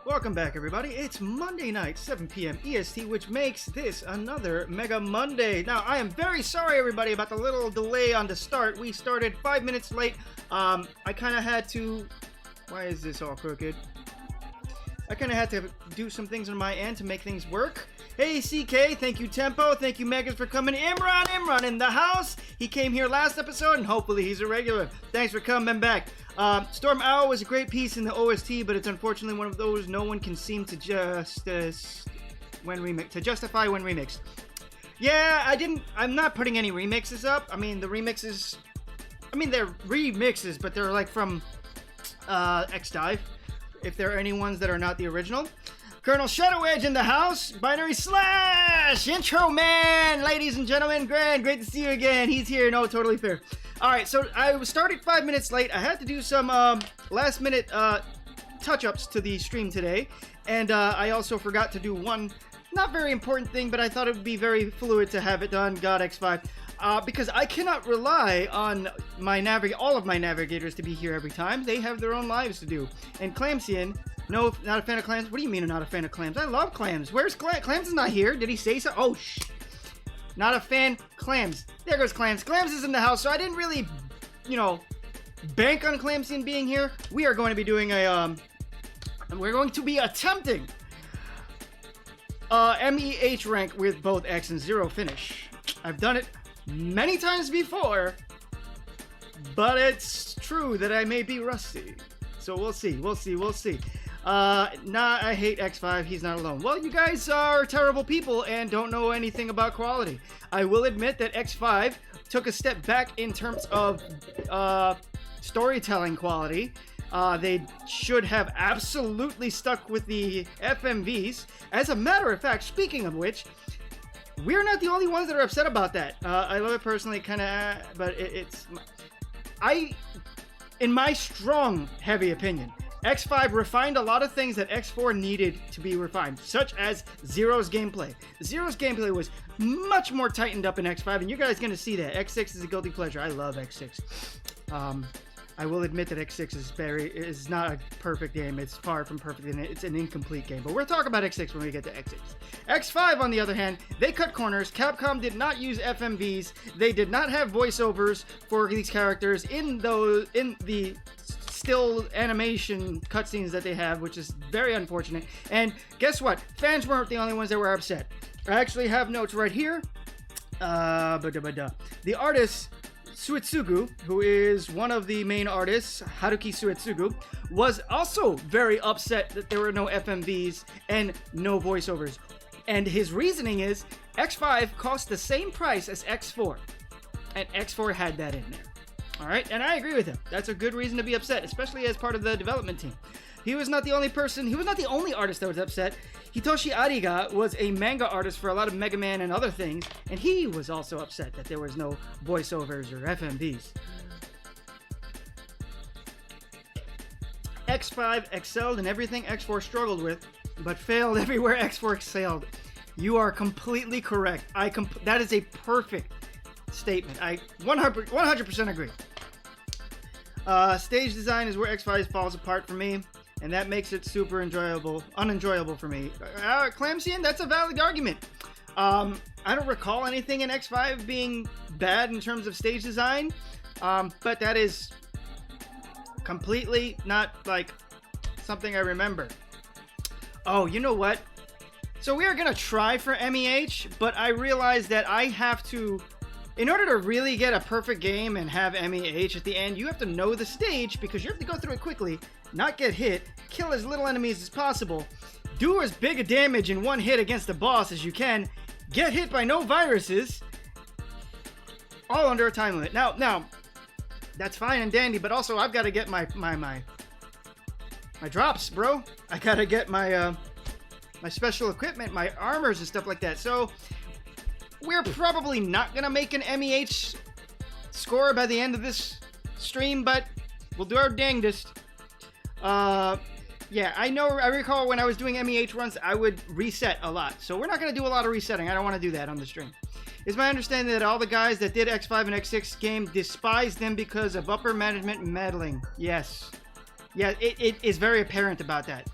Welcome back, everybody. It's Monday night, 7 p.m. EST, which makes this another Mega Monday. Now, I am very sorry, everybody, about the little delay on the start. We started 5 minutes late. I kind of had to... Why is this all crooked? I kind of had to do some things on my end to make things work. Hey, CK, thank you, Tempo. Thank you, Megas, for coming. Imran in the house. He came here last episode, and hopefully he's a regular. Thanks for coming back. Storm Owl was a great piece in the OST, but it's unfortunately one of those no one can seem to justify when remixed. Yeah, I'm not putting any remixes up. I mean, the remixes, they're remixes, but they're like from X-Dive, if there are any ones that are not the original. Colonel Shadow Edge in the house. Binary Slash! Intro man! Ladies and gentlemen, great to see you again. He's here. No, totally fair. Alright, so I started 5 minutes late. I had to do some last minute touch-ups to the stream today. And I also forgot to do one not very important thing, but I thought it would be very fluid to have it done. God X5. Because I cannot rely on all of my navigators to be here every time. They have their own lives to do. And Clamsian, no, not a fan of clams. What do you mean I'm not a fan of clams? I love clams. Where's Clams? Clams is not here. Did he say so? Oh, shh. Not a fan. Clams. There goes Clams. Clams is in the house, so I didn't really, bank on Clamsian being here. We are going to be doing we're going to be attempting MEH rank with both X and 0 finish. I've done it many times before, but it's true that I may be rusty. So we'll see. I hate X5, he's not alone. Well, you guys are terrible people and don't know anything about quality. I will admit that X5 took a step back in terms of storytelling quality. They should have absolutely stuck with the FMVs. As a matter of fact, speaking of which, we're not the only ones that are upset about that. I love it personally, but in my strong, heavy opinion, X5 refined a lot of things that X4 needed to be refined, such as Zero's gameplay. Zero's gameplay was much more tightened up in X5, and you guys are going to see that. X6 is a guilty pleasure. I love X6. I will admit that X6 is not a perfect game. It's far from perfect, and it's an incomplete game. But we'll talk about X6 when we get to X6. X5, on the other hand, they cut corners. Capcom did not use FMVs. They did not have voiceovers for these characters in the still animation cutscenes that they have, which is very unfortunate. And guess what? Fans weren't the only ones that were upset. I actually have notes right here. The artist Suetsugu, who is one of the main artists, Haruki Suetsugu, was also very upset that there were no FMVs and no voiceovers. And his reasoning is X5 cost the same price as X4, and X4 had that in there. Alright, and I agree with him. That's a good reason to be upset, especially as part of the development team. He was not the only artist that was upset. Hitoshi Ariga was a manga artist for a lot of Mega Man and other things, and he was also upset that there was no voiceovers or FMVs. X5 excelled in everything X4 struggled with, but failed everywhere X4 excelled. You are completely correct. That is a perfect statement. I 100% agree. Stage design is where X5 falls apart for me, and that makes it super unenjoyable for me. Clamsian, that's a valid argument. I don't recall anything in X5 being bad in terms of stage design, but that is completely not like something I remember. Oh, you know what? So we are gonna try for MEH, but I realize that I have to, in order to really get a perfect game and have MEH at the end, you have to know the stage, because you have to go through it quickly, not get hit, kill as little enemies as possible, do as big a damage in one hit against the boss as you can, get hit by no viruses, all under a time limit. Now, that's fine and dandy, but also I've got to get my drops, bro. I gotta get my special equipment, my armors and stuff like that. So we're probably not gonna make an MEH score by the end of this stream, but we'll do our dangdest. Yeah, I recall when I was doing MEH runs, I would reset a lot. So we're not gonna do a lot of resetting. I don't want to do that on the stream. It's my understanding that all the guys that did X5 and X6 game despised them because of upper management meddling. Yes. Yeah, it is very apparent about that.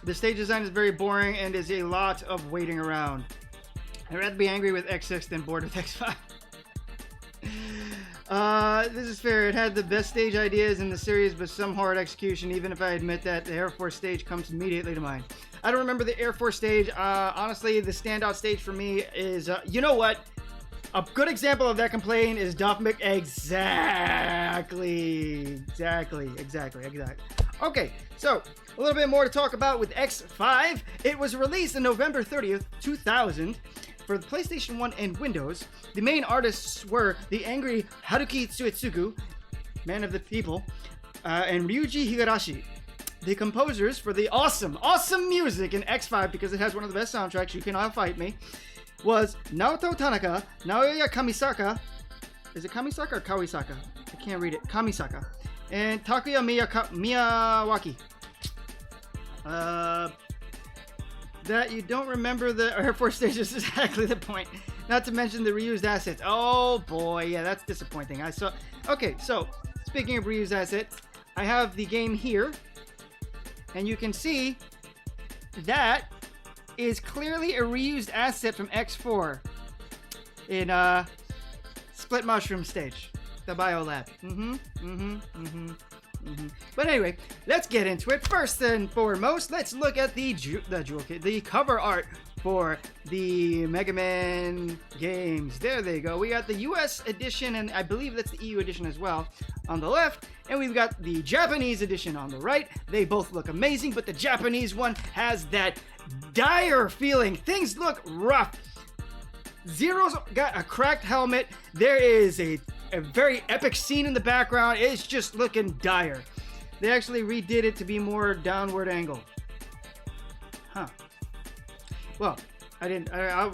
The stage design is very boring and is a lot of waiting around. I'd rather be angry with X6 than bored with X5. This is fair. It had the best stage ideas in the series, but some hard execution, even if I admit that the Air Force stage comes immediately to mind. I don't remember the Air Force stage. Honestly, the standout stage for me is, you know what? A good example of that complaint is Duff Mc... Exactly. Okay, so a little bit more to talk about with X5. It was released on November 30th, 2000 for the PlayStation 1 and Windows. The main artists were the angry Haruki Tsuetsugu, man of the people, and Ryuji Higurashi. The composers for the awesome music in X5, because it has one of the best soundtracks, you can all fight me, was Naoto Tanaka, Naoya Kamisaka, is it Kamisaka or Kawisaka? I can't read it. Kamisaka. And Takuya Miyawaki. That you don't remember the Air Force stage is exactly the point. Not to mention the reused assets. Oh boy, yeah, that's disappointing. Okay, so speaking of reused assets, I have the game here, and you can see that is clearly a reused asset from X4 in Split Mushroom stage, the Biolab. But anyway, let's get into it. First and foremost, let's look at the cover art for the Mega Man games. There they go. We got the US edition, and I believe that's the EU edition as well, on the left. And we've got the Japanese edition on the right. They both look amazing, but the Japanese one has that dire feeling. Things look rough. Zero's got a cracked helmet. There is a very epic scene in the background. It's just looking dire. They actually redid it to be more downward angle. Huh. Well,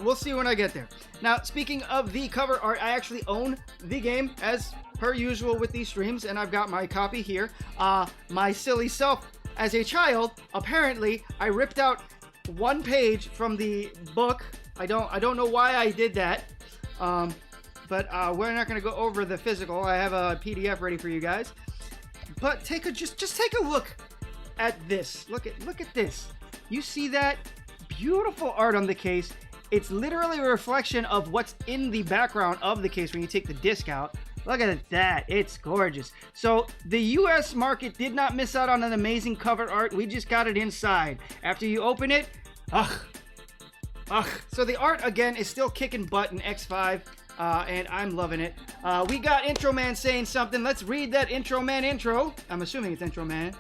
we'll see when I get there. Now, speaking of the cover art, I actually own the game as per usual with these streams, and I've got my copy here. My silly self, as a child, apparently I ripped out one page from the book. I don't know why I did that. But we're not going to go over the physical. I have a PDF ready for you guys. But just take a look at this. Look at this. You see that beautiful art on the case? It's literally a reflection of what's in the background of the case when you take the disc out. Look at that. It's gorgeous. So the US market did not miss out on an amazing cover art. We just got it inside. After you open it, so the art again is still kicking butt in X5. And I'm loving it. We got Intro Man saying something. Let's read that Intro Man intro. I'm assuming it's Intro Man.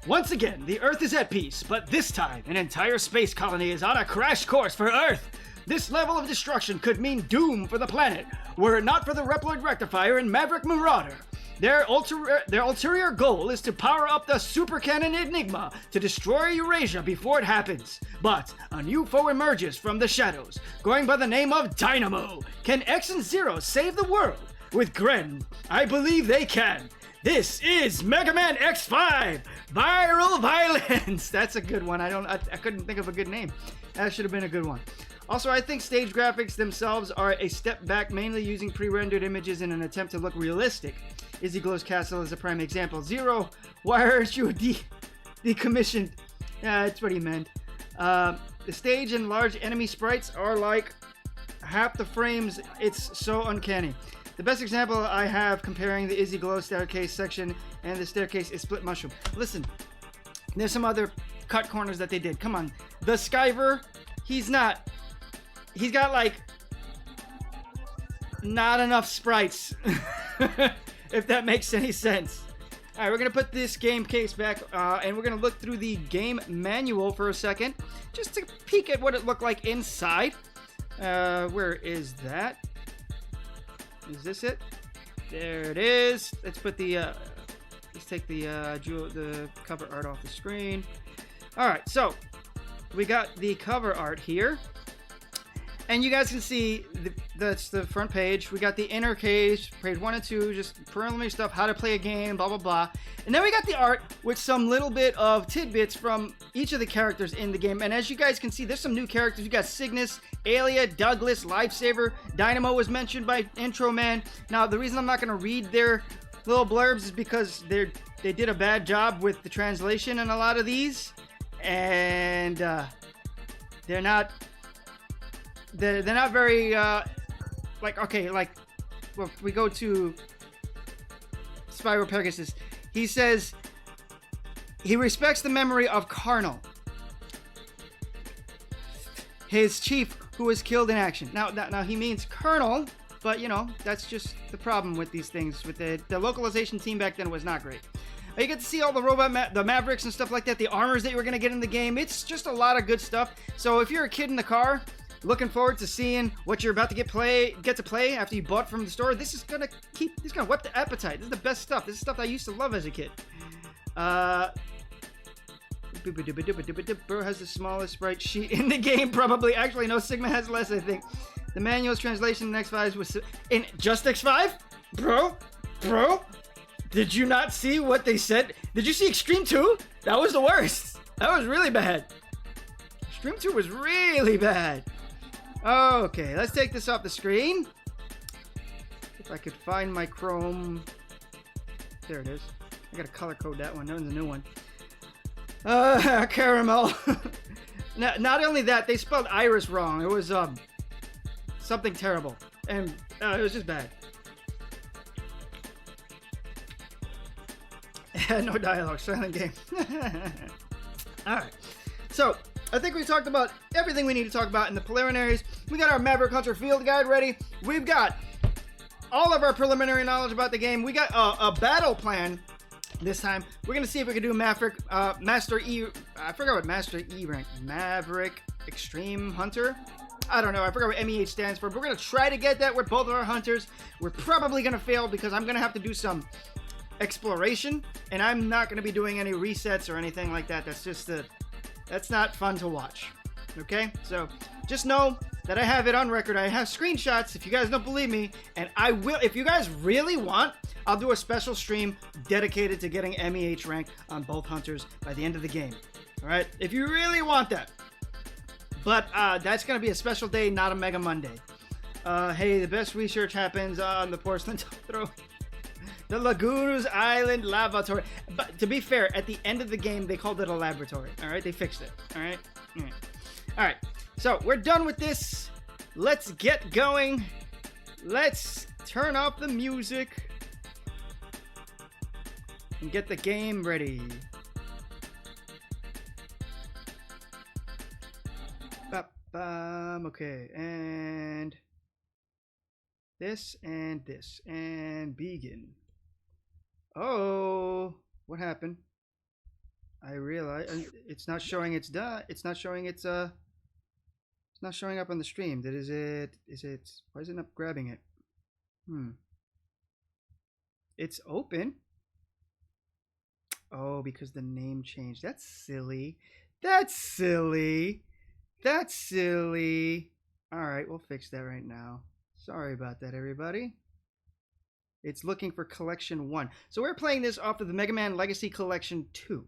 Once again, the Earth is at peace, but this time, an entire space colony is on a crash course for Earth. This level of destruction could mean doom for the planet, were it not for the Reploid Rectifier and Maverick Marauder. Their ulterior goal is to power up the super cannon Enigma to destroy Eurasia before it happens. But a new foe emerges from the shadows, going by the name of Dynamo. Can X and Zero save the world? With Gren, I believe they can. This is Mega Man X5, Viral Violence. That's a good one. I couldn't think of a good name. That should have been a good one. Also, I think stage graphics themselves are a step back, mainly using pre-rendered images in an attempt to look realistic. Izzy Glow's castle is a prime example. Zero, why aren't you decommissioned? Yeah, that's what he meant. The stage and large enemy sprites are like half the frames. It's so uncanny. The best example I have comparing the Izzy Glow staircase section and the staircase is Split Mushroom. Listen, there's some other cut corners that they did. Come on. The Skyver, he's got like not enough sprites. If that makes any sense. Alright, we're going to put this game case back, and we're going to look through the game manual for a second, just to peek at what it looked like inside. Where is that? Is this it? There it is. Let's put the, let's take the cover art off the screen. Alright, so, we got the cover art here. And you guys can see, that's the front page. We got the inner case, page 1 and 2, just preliminary stuff, how to play a game, blah, blah, blah. And then we got the art with some little bit of tidbits from each of the characters in the game. And as you guys can see, there's some new characters. You got Cygnus, Alia, Douglas, Lifesaver, Dynamo was mentioned by Intro Man. Now, the reason I'm not going to read their little blurbs is because they they did a bad job with the translation in a lot of these, and they're not very like, okay, like, well, we go to Spyro Pegasus. He says he respects the memory of Carnal, his chief who was killed in action. Now he means Colonel, but you know, that's just the problem with these things. With the localization team back then was not great. You get to see all the robot, the Mavericks and stuff like that, the armors that you were going to get in the game. It's just a lot of good stuff. So if you're a kid in the car, looking forward to seeing what you're about to get to play after you bought from the store, this is gonna whet the appetite. This is the best stuff. This is stuff I used to love as a kid. Burr has the smallest sprite sheet in the game, probably. Actually, no, Sigma has less, I think. The manual's translation in X5 was in just X5? Bro? Did you not see what they said? Did you see Extreme 2? That was the worst. That was really bad. Extreme 2 was really bad. Okay, let's take this off the screen. If I could find my Chrome. There it is. I gotta color code that one. That one's a new one. Caramel. Not only that, they spelled Iris wrong. It was something terrible, and it was just bad. No dialogue, silent game. Alright, so I think we talked about everything we need to talk about in the preliminaries. We got our Maverick Hunter field guide ready. We've got all of our preliminary knowledge about the game. We got a battle plan this time. We're going to see if we can do Maverick, Master E, I forgot what Master E rank, Maverick Extreme Hunter. I don't know, I forgot what MEH stands for, but we're going to try to get that with both of our hunters. We're probably going to fail because I'm going to have to do some exploration, and I'm not going to be doing any resets or anything like that. That's just that's not fun to watch. Okay, so just know that I have it on record. I have screenshots if you guys don't believe me, and I will, if you guys really want, I'll do a special stream dedicated to getting MEH rank on both hunters by the end of the game. All right, if you really want that. But that's going to be a special day, not a Mega Monday. Hey, the best research happens on the porcelain throw. The Lagoons Island Laboratory. But to be fair, at the end of the game, they called it a laboratory. All right, they fixed it. All right. All right. So we're done with this. Let's get going. Let's turn off the music and get the game ready. Okay, and this and this and begin. Oh, what happened? I realize it's not showing it's done. It's not showing it's not showing up on the stream. Is it why is it not grabbing it? It's open. Oh, because the name changed. That's silly. That's silly. That's silly. Alright, we'll fix that right now. Sorry about that, everybody. It's looking for Collection 1. So we're playing this off of the Mega Man Legacy Collection 2.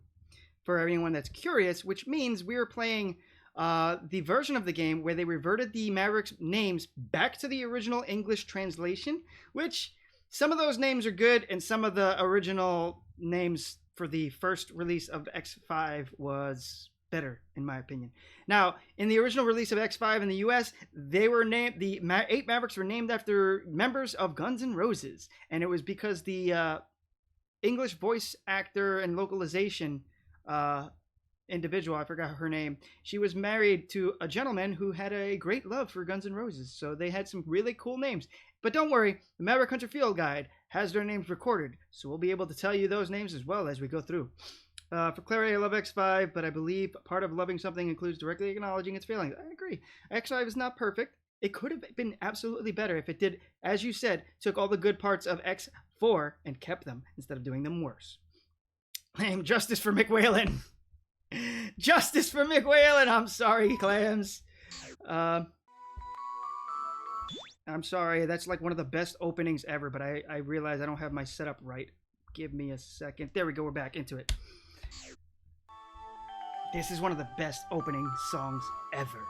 For anyone that's curious, which means we're playing the version of the game where they reverted the Mavericks names back to the original English translation, which some of those names are good, and some of the original names for the first release of X5 was better, in my opinion. Now, in the original release of X5 in the US, they were named, the 8 Mavericks were named after members of Guns N' Roses, and it was because the English voice actor and localization individual, I forgot her name, she was married to a gentleman who had a great love for Guns N' Roses, so they had some really cool names. But don't worry, the Maverick Hunter Field Guide has their names recorded, so we'll be able to tell you those names as well as we go through. For clarity, I love X5, but I believe part of loving something includes directly acknowledging its failings. I agree. X5 is not perfect. It could have been absolutely better if it did, as you said, took all the good parts of X4 and kept them instead of doing them worse. Claim justice for McWhalen. Justice for McWhalen. I'm sorry, Clams. I'm sorry. That's like one of the best openings ever, but I realize I don't have my setup right. Give me a second. There we go. We're back into it. This is one of the best opening songs ever.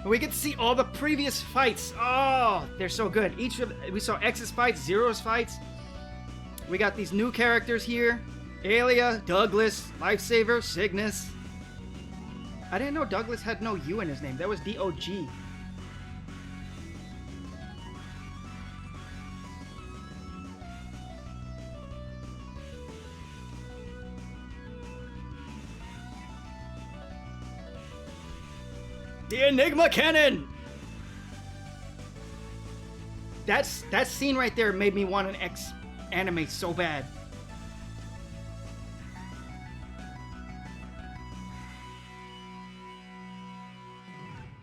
We get to see all the previous fights. Oh, they're so good. We saw X's fights, Zero's fights. We got these new characters here. Alia, Douglas, Lifesaver, Cygnus. I didn't know Douglas had no U in his name. That was D-O-G. The Enigma Cannon! That scene right there made me want an X anime so bad.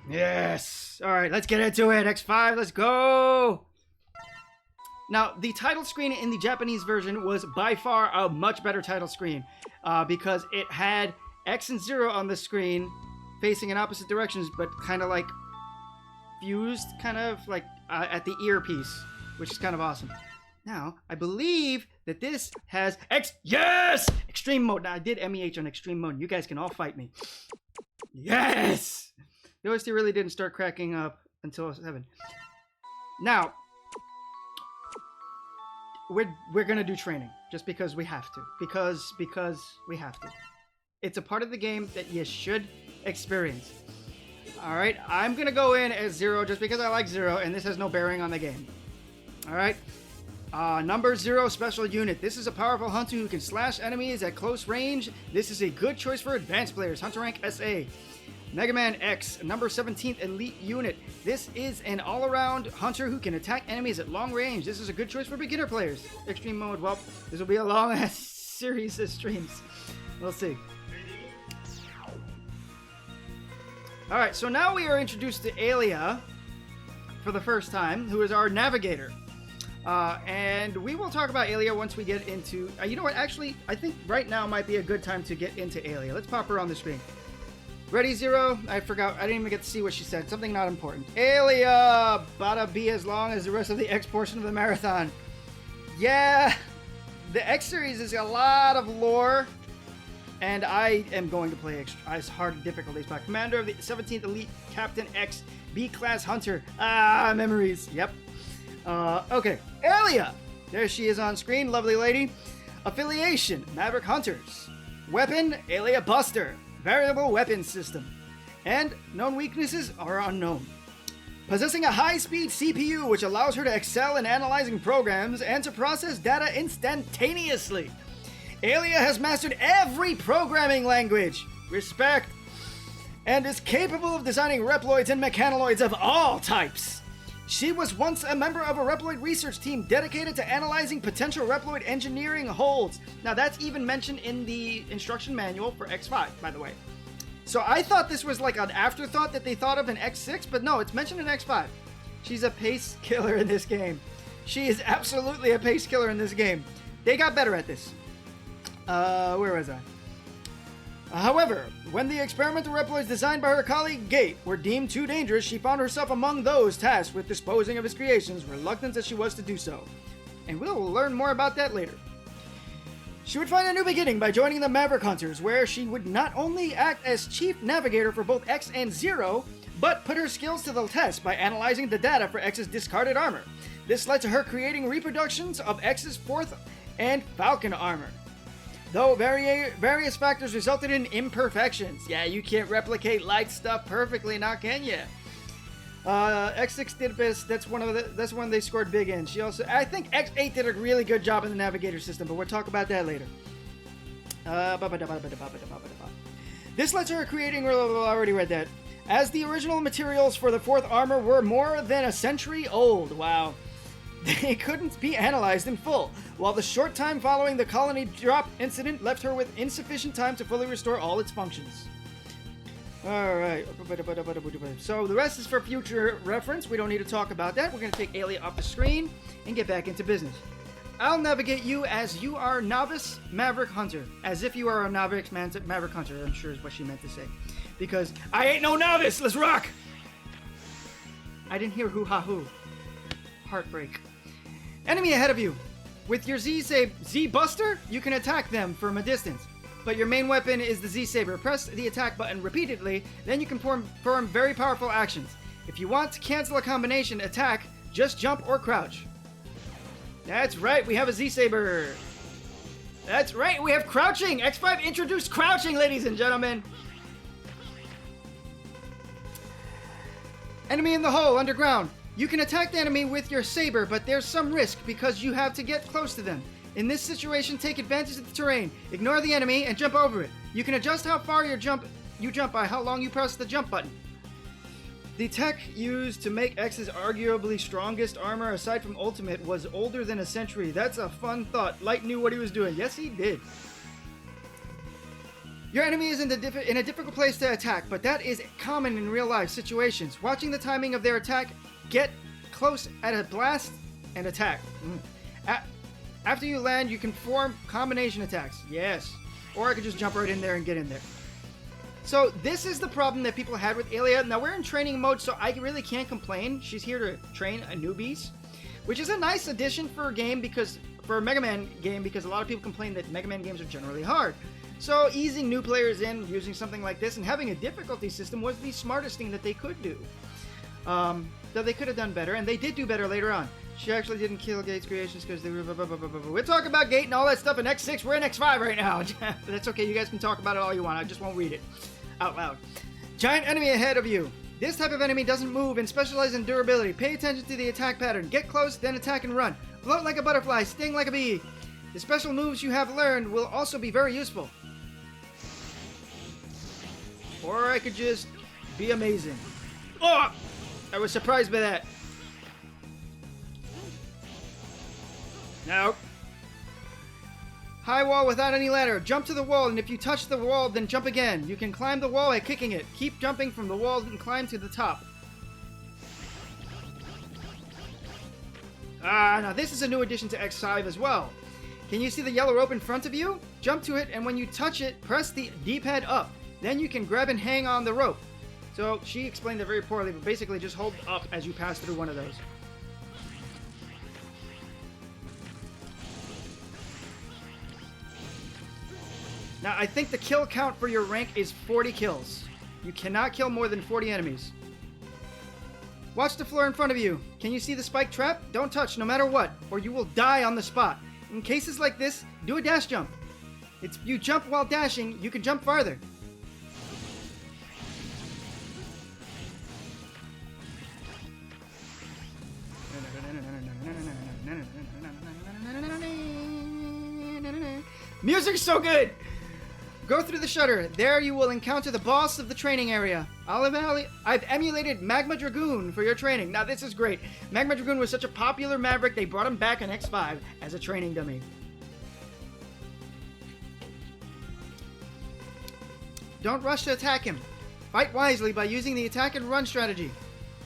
Yes! Alright, let's get into it. X5, let's go! Now, the title screen in the Japanese version was by far a much better title screen because it had X and Zero on the screen facing in opposite directions, but kind of like fused, kind of like at the earpiece, which is kind of awesome. Now, I believe that this has Yes! Extreme mode. Now, I did MEH on extreme mode. You guys can all fight me. Yes! The OST really didn't start cracking up until 7. Now, we're gonna do training just because we have to. Because we have to. It's a part of the game that you should experience. Alright, I'm gonna go in as Zero just because I like Zero, and this has no bearing on the game. Alright. Number 0 special unit. This is a powerful hunter who can slash enemies at close range. This is a good choice for advanced players. Hunter rank SA. Mega Man X, number 17th elite unit. This is an all-around hunter who can attack enemies at long range. This is a good choice for beginner players. Extreme mode. Well, this will be a long-ass series of streams. We'll see. Alright, so now we are introduced to Alia for the first time, who is our navigator. And we will talk about Alia once we get into... you know what, actually, I think right now might be a good time to get into Alia. Let's pop her on the screen. Ready, Zero? I forgot. I didn't even get to see what she said. Something not important. Alia! Bada be as long as the rest of the X portion of the marathon. Yeah! The X series is a lot of lore. And I am going to play as hard difficulties by Commander of the 17th Elite Captain X B-Class Hunter. Memories. Yep. Okay. Alia! There she is on screen. Lovely lady. Affiliation. Maverick Hunters. Weapon. Alia Buster. Variable weapon system. And known weaknesses are unknown. Possessing a high-speed CPU which allows her to excel in analyzing programs and to process data instantaneously. Alia has mastered every programming language. Respect. And is capable of designing Reploids and Mechanoids of all types. She was once a member of a Reploid research team dedicated to analyzing potential Reploid engineering holds. Now that's even mentioned in the instruction manual for X5, by the way. So I thought this was like an afterthought that they thought of in X6, but no, it's mentioned in X5. She's a pace killer in this game. She is absolutely a pace killer in this game. They got better at this. Where was I? However, when the experimental Reploids designed by her colleague Gate were deemed too dangerous, she found herself among those tasked with disposing of his creations, reluctant as she was to do so. And we'll learn more about that later. She would find a new beginning by joining the Maverick Hunters, where she would not only act as chief navigator for both X and Zero, but put her skills to the test by analyzing the data for X's discarded armor. This led to her creating reproductions of X's 4th and Falcon armor. Though various factors resulted in imperfections. Yeah, you can't replicate light stuff perfectly, now can you? X6 did best. That's one they scored big in. She also, I think X8 did a really good job in the navigator system, but we'll talk about that later. This led to her creating. I already read that. As the original materials for the 4th armor were more than a century old. Wow. They couldn't be analyzed in full, while the short time following the colony drop incident left her with insufficient time to fully restore all its functions. Alright, so the rest is for future reference. We don't need to talk about that. We're going to take Alia off the screen and get back into business. I'll navigate you as you are novice Maverick Hunter. As if you are a novice Maverick Hunter, I'm sure is what she meant to say. Because I ain't no novice, let's rock! I didn't hear hoo-ha-hoo. Heartbreak. Enemy ahead of you. With your Z Buster, you can attack them from a distance. but your main weapon is the Z-Saber. Press the attack button repeatedly, then you can perform very powerful actions. If you want to cancel a combination attack, just jump or crouch. That's right, we have a Z-Saber. That's right, we have crouching. X5 introduced crouching, ladies and gentlemen. Enemy in the hole, underground. You can attack the enemy with your saber, but there's some risk because you have to get close to them. In this situation, take advantage of the terrain. Ignore the enemy and jump over it. You can adjust how far you jump by how long you press the jump button. The tech used to make X's arguably strongest armor, aside from Ultimate, was older than a century. That's a fun thought. Light knew what he was doing. Yes, he did. Your enemy is in a difficult place to attack, but that is common in real-life situations. Watching the timing of their attack, get close at a blast and attack. After you land, you can form combination attacks. Yes. Or I could just jump right in there and get in there. So this is the problem that people had with Aelia. Now we're in training mode, so I really can't complain. She's here to train newbies, which is a nice addition for a Mega Man game, because a lot of people complain that Mega Man games are generally hard. So easing new players in using something like this and having a difficulty system was the smartest thing that they could do. Though they could have done better, and they did do better later on. She actually didn't kill Gate's creations because they were... We're talking about Gate and all that stuff in X6. We're in X5 right now. That's okay. You guys can talk about it all you want. I just won't read it out loud. Giant enemy ahead of you. This type of enemy doesn't move and specializes in durability. Pay attention to the attack pattern. Get close, then attack and run. Float like a butterfly. Sting like a bee. The special moves you have learned will also be very useful. Or I could just be amazing. Oh! I was surprised by that. No. High wall without any ladder. Jump to the wall, and if you touch the wall, then jump again. You can climb the wall by kicking it. Keep jumping from the wall and climb to the top. Now this is a new addition to X5 as well. Can you see the yellow rope in front of you? Jump to it, and when you touch it, press the D-pad up. Then you can grab and hang on the rope. So she explained it very poorly, but basically just hold up as you pass through one of those. Now, I think the kill count for your rank is 40 kills. You cannot kill more than 40 enemies. Watch the floor in front of you. Can you see the spike trap? Don't touch no matter what, or you will die on the spot. In cases like this, do a dash jump. If you jump while dashing, you can jump farther. Music's so good! Go through the shutter. There you will encounter the boss of the training area. I've emulated Magma Dragoon for your training. Now this is great. Magma Dragoon was such a popular Maverick, they brought him back in X5 as a training dummy. Don't rush to attack him. Fight wisely by using the attack and run strategy.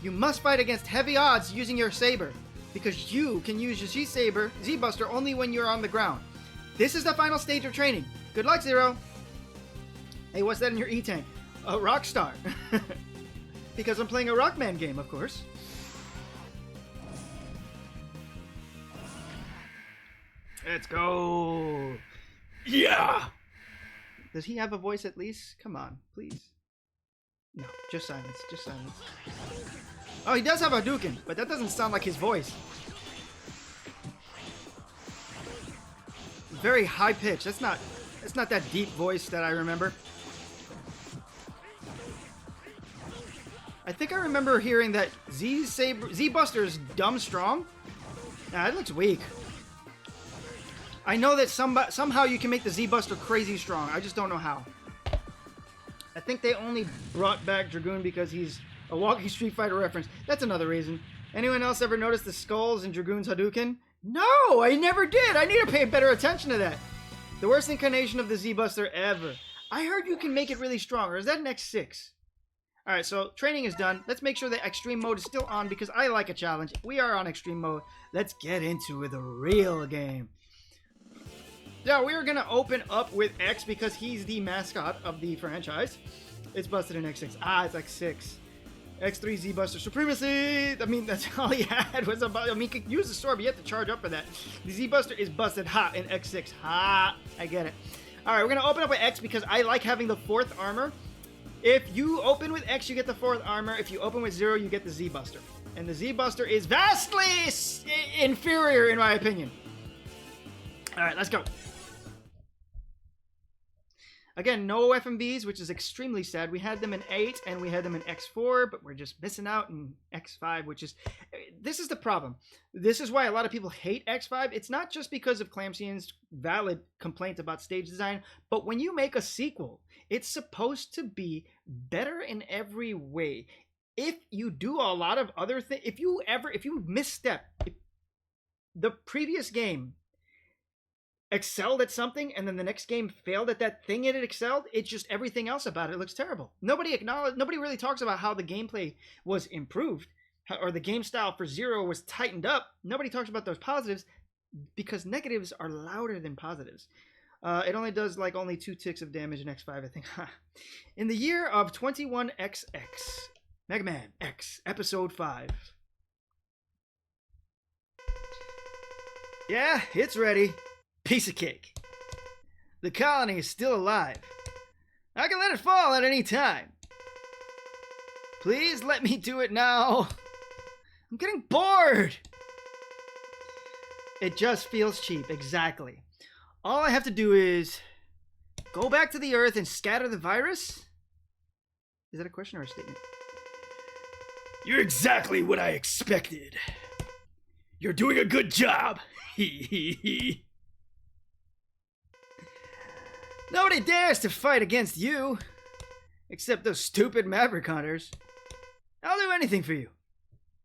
You must fight against heavy odds using your saber, because you can use your Z-Saber, Z-Buster, only when you're on the ground. This is the final stage of training. Good luck, Zero. Hey, what's that in your E-Tank? A Rockstar. Because I'm playing a Rockman game, of course. Let's go. Yeah! Does he have a voice at least? Come on, please. No, just silence, just silence. Oh, he does have a Hadouken, but that doesn't sound like his voice. Very high pitch. That's not that deep voice that I remember. I think I remember hearing that Z-Buster is dumb strong. Nah, that looks weak. I know that somehow you can make the Z-Buster crazy strong. I just don't know how. I think they only brought back Dragoon because he's a walking Street Fighter reference. That's another reason. Anyone else ever notice the skulls in Dragoon's Hadouken? No, I never did. I need to pay better attention to that. The worst incarnation of the Z-Buster ever. I heard you can make it really strong, or is that an X6? Alright, so training is done. Let's make sure that extreme mode is still on because I like a challenge. We are on extreme mode. Let's get into the real game. Yeah, we are going to open up with X because he's the mascot of the franchise. It's busted in X6. Ah, it's X6. X3 Z-Buster Supremacy! I mean, that's all he had was about... I mean, he could use the sword, but you have to charge up for that. The Z-Buster is busted hot in X6. Ha! I get it. All right, we're gonna open up with X because I like having the 4th armor. If you open with X, you get the 4th armor. If you open with 0, you get the Z Buster. And the Z Buster is vastly inferior, in my opinion. All right, let's go. Again, no FMVs, which is extremely sad. We had them in 8 and we had them in X4, but we're just missing out in X5, which is... This is the problem. This is why a lot of people hate X5. It's not just because of Clamsian's valid complaint about stage design, but when you make a sequel, it's supposed to be better in every way. If you do a lot of other things, if you misstep, if the previous game excelled at something and then the next game failed at that thing it had excelled, it's just everything else about it looks terrible. Nobody really talks about how the gameplay was improved or the game style for 0 was tightened up. Nobody talks about those positives because negatives are louder than positives. It only does like only 2 ticks of damage in X5, I think. In the year of 21XX, Mega Man X Episode 5. Yeah, it's ready. Piece of cake. The colony is still alive. I can let it fall at any time. Please let me do it now. I'm getting bored. It just feels cheap, exactly. All I have to do is go back to the Earth and scatter the virus? Is that a question or a statement? You're exactly what I expected. You're doing a good job. Nobody dares to fight against you, except those stupid Maverick hunters. I'll do anything for you.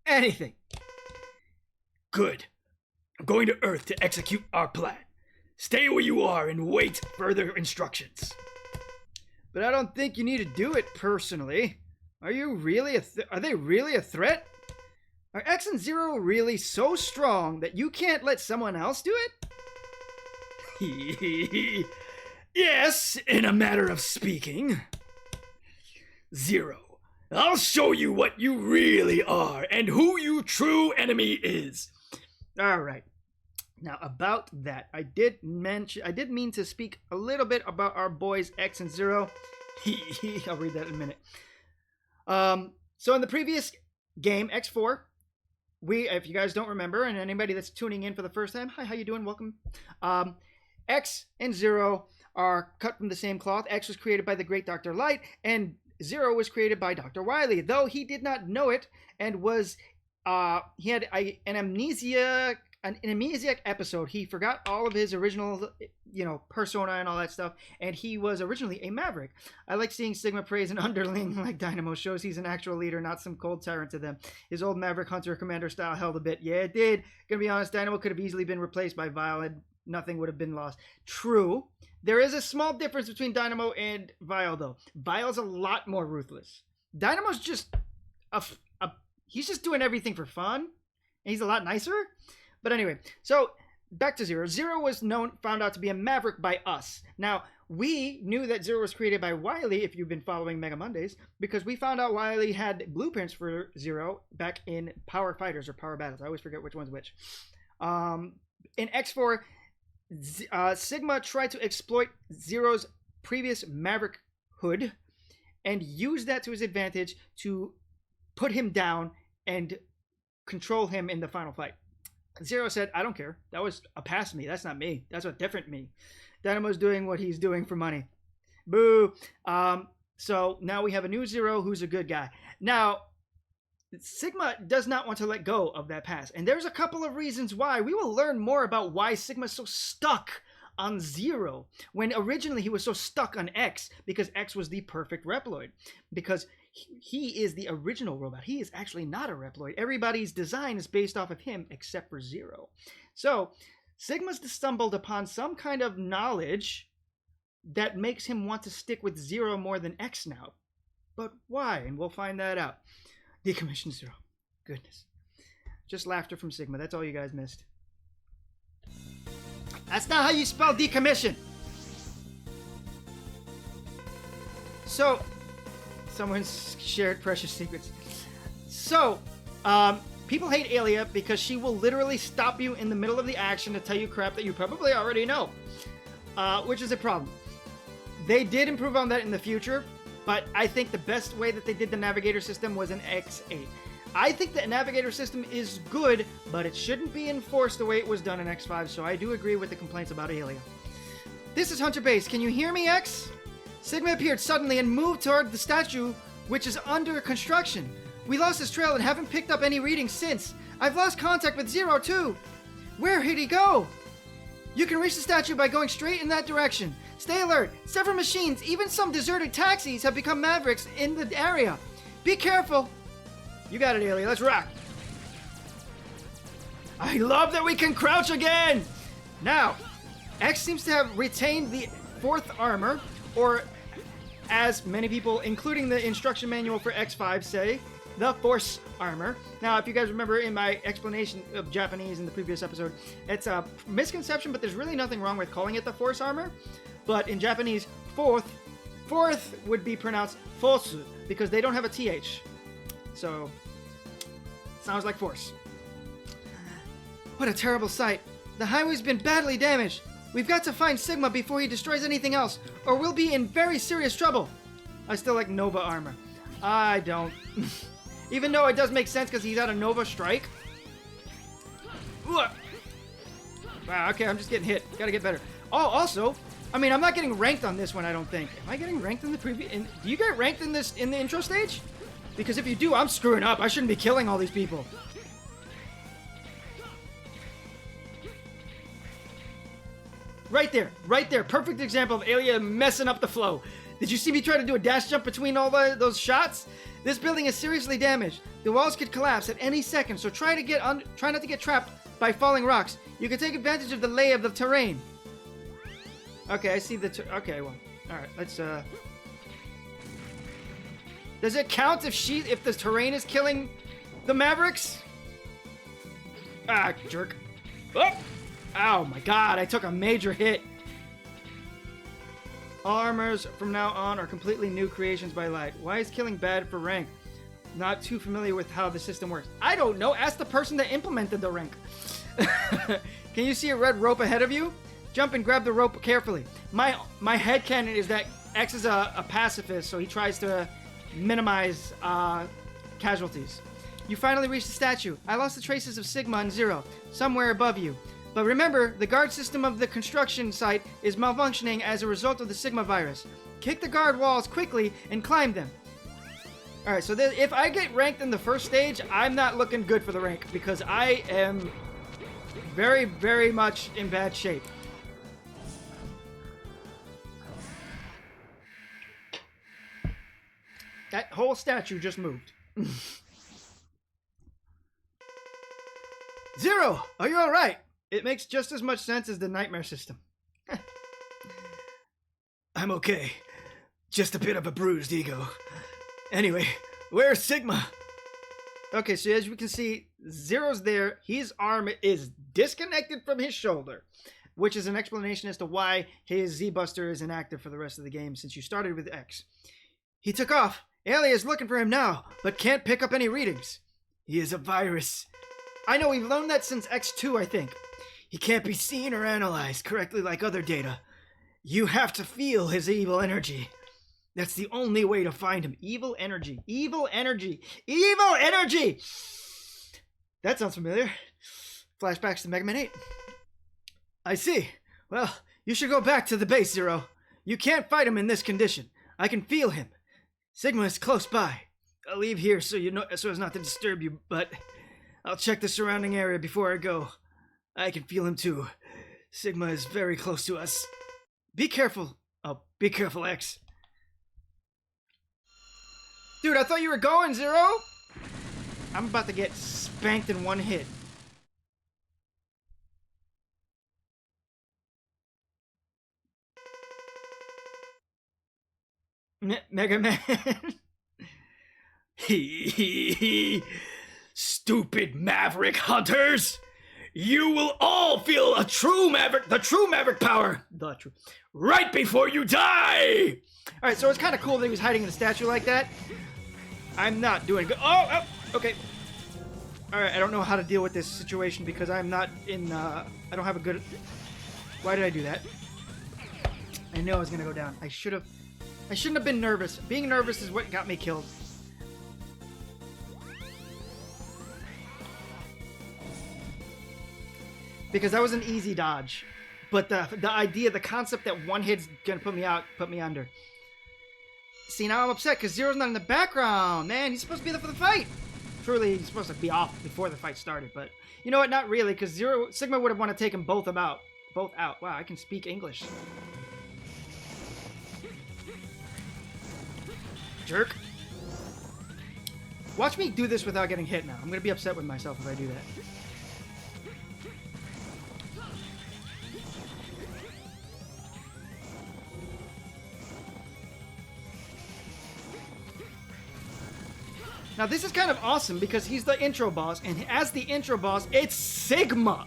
Anything. Good. I'm going to Earth to execute our plan. Stay where you are and wait further instructions. But I don't think you need to do it personally. Are you really are they really a threat? Are X and 0 really so strong that you can't let someone else do it? Yes, in a matter of speaking. 0, I'll show you what you really are and who your true enemy is. All right. Now, about that, I did mean to speak a little bit about our boys X and 0. I'll read that in a minute. So in the previous game, X4, if you guys don't remember, and anybody that's tuning in for the first time, hi, how you doing? Welcome. X and 0 are cut from the same cloth. X was created by the great Dr. Light, and 0 was created by Dr. Wily, though he did not know it and was he had an amnesiac episode. He forgot all of his original, persona and all that stuff, and he was originally a Maverick. I like seeing Sigma praise an underling like Dynamo. Shows he's an actual leader, not some cold tyrant to them. His old Maverick Hunter Commander style held a bit. Yeah, it did. Gonna be honest, Dynamo could have easily been replaced by Vile and nothing would have been lost. True. There is a small difference between Dynamo and Vile, though. Vile's a lot more ruthless. Dynamo's just he's just doing everything for fun, and he's a lot nicer. But anyway, so back to 0. 0 was found out to be a Maverick by us. Now, we knew that 0 was created by Wily, if you've been following Mega Mondays, because we found out Wily had blueprints for 0 back in Power Fighters or Power Battles. I always forget which one's which. In X4, Sigma tried to exploit 0's previous Maverick hood and use that to his advantage to put him down and control him in the final fight. 0 said, I don't care. That was a past me. That's not me. That's a different me. Dynamo's doing what he's doing for money. Boo. So now we have a new 0 who's a good guy. Now, Sigma does not want to let go of that past. And there's a couple of reasons why. We will learn more about why Sigma's so stuck on 0 when originally he was so stuck on X, because X was the perfect Reploid. Because he is the original robot. He is actually not a Reploid. Everybody's design is based off of him except for 0. So Sigma's stumbled upon some kind of knowledge that makes him want to stick with 0 more than X now. But why? And we'll find that out. Decommission 0. Goodness. Just laughter from Sigma. That's all you guys missed. That's not how you spell decommission. So, someone's shared precious secrets. So, people hate Alia because she will literally stop you in the middle of the action to tell you crap that you probably already know. Which is a problem. They did improve on that in the future, but I think the best way that they did the navigator system was in X8. I think the navigator system is good, but it shouldn't be enforced the way it was done in X5, so I do agree with the complaints about Aelia. This is Hunter Base. Can you hear me, X? Sigma appeared suddenly and moved toward the statue, which is under construction. We lost his trail and haven't picked up any readings since. I've lost contact with Zero, too. Where did he go? You can reach the statue by going straight in that direction. Stay alert. Several machines, even some deserted taxis, have become mavericks in the area. Be careful. You got it, Aelia. Let's rock. I love that we can crouch again. Now, X seems to have retained the 4th armor, or as many people, including the instruction manual for X5, say, the Force armor. Now, if you guys remember in my explanation of Japanese in the previous episode, it's a misconception, but there's really nothing wrong with calling it the Force armor. But in Japanese, fourth would be pronounced Fosu, because they don't have a TH. So, sounds like Force. What a terrible sight. The highway's been badly damaged. We've got to find Sigma before he destroys anything else, or we'll be in very serious trouble. I still like Nova armor. I don't. Even though it does make sense because he's at a Nova strike. Wow, okay, I'm just getting hit. Gotta get better. Oh, also, I mean, I'm not getting ranked on this one, I don't think. Am I getting ranked in the previous... Do you get ranked in the intro stage? Because if you do, I'm screwing up. I shouldn't be killing all these people. Right there. Perfect example of Aelia messing up the flow. Did you see me try to do a dash jump between all those shots? This building is seriously damaged. The walls could collapse at any second, so try not to get trapped by falling rocks. You can take advantage of the lay of the terrain. Okay, I see okay, well, all right. Let's Does it count if the terrain is killing the Mavericks? Ah, jerk. Oh my god, I took a major hit. All armors from now on are completely new creations by Light. Why is killing bad for rank? Not too familiar with how the system works. I don't know. Ask the person that implemented the rank. Can you see a red rope ahead of you? Jump and grab the rope carefully. My headcanon is that X is a pacifist, so he tries to minimize casualties. You finally reached the statue. I lost the traces of Sigma and Zero, somewhere above you. But remember, the guard system of the construction site is malfunctioning as a result of the Sigma virus. Kick the guard walls quickly and climb them. Alright, so if I get ranked in the first stage, I'm not looking good for the rank, because I am very, very much in bad shape. That whole statue just moved. Zero, are you alright? It makes just as much sense as the nightmare system. I'm okay. Just a bit of a bruised ego. Anyway, where's Sigma? Okay, so as we can see, Zero's there. His arm is disconnected from his shoulder, which is an explanation as to why his Z-Buster is inactive for the rest of the game since you started with X. He took off. Aelia is looking for him now, but can't pick up any readings. He is a virus. I know, we've learned that since X2, I think. He can't be seen or analyzed correctly like other data. You have to feel his evil energy. That's the only way to find him. Evil energy. Evil energy. Evil energy! That sounds familiar. Flashbacks to Mega Man 8. I see. Well, you should go back to the base, Zero. You can't fight him in this condition. I can feel him. Sigma is close by. I'll leave here so as not to disturb you, but I'll check the surrounding area before I go. I can feel him too. Sigma is very close to us. Be careful. Oh, be careful, X. Dude, I thought you were going, Zero. I'm about to get spanked in one hit. Mega Man. Stupid Maverick Hunters! You will all feel the true Maverick power, right before you die! Alright, so it's kind of cool that he was hiding in a statue like that. I'm not doing good. Oh, okay. Alright, I don't know how to deal with this situation because I'm not in, I don't have a good... Why did I do that? I knew I was gonna go down. I shouldn't have been nervous. Being nervous is what got me killed. Because that was an easy dodge. But the idea, the concept that one hit's gonna put me out, put me under. See, now I'm upset because Zero's not in the background. Man, he's supposed to be there for the fight. Truly, he's supposed to be off before the fight started. But you know what? Not really, because Sigma would have wanted to take them both out. Both out. Wow, I can speak English. Jerk. Watch me do this without getting hit now. I'm gonna be upset with myself if I do that. Now this is kind of awesome because he's the intro boss, and as the intro boss, it's Sigma.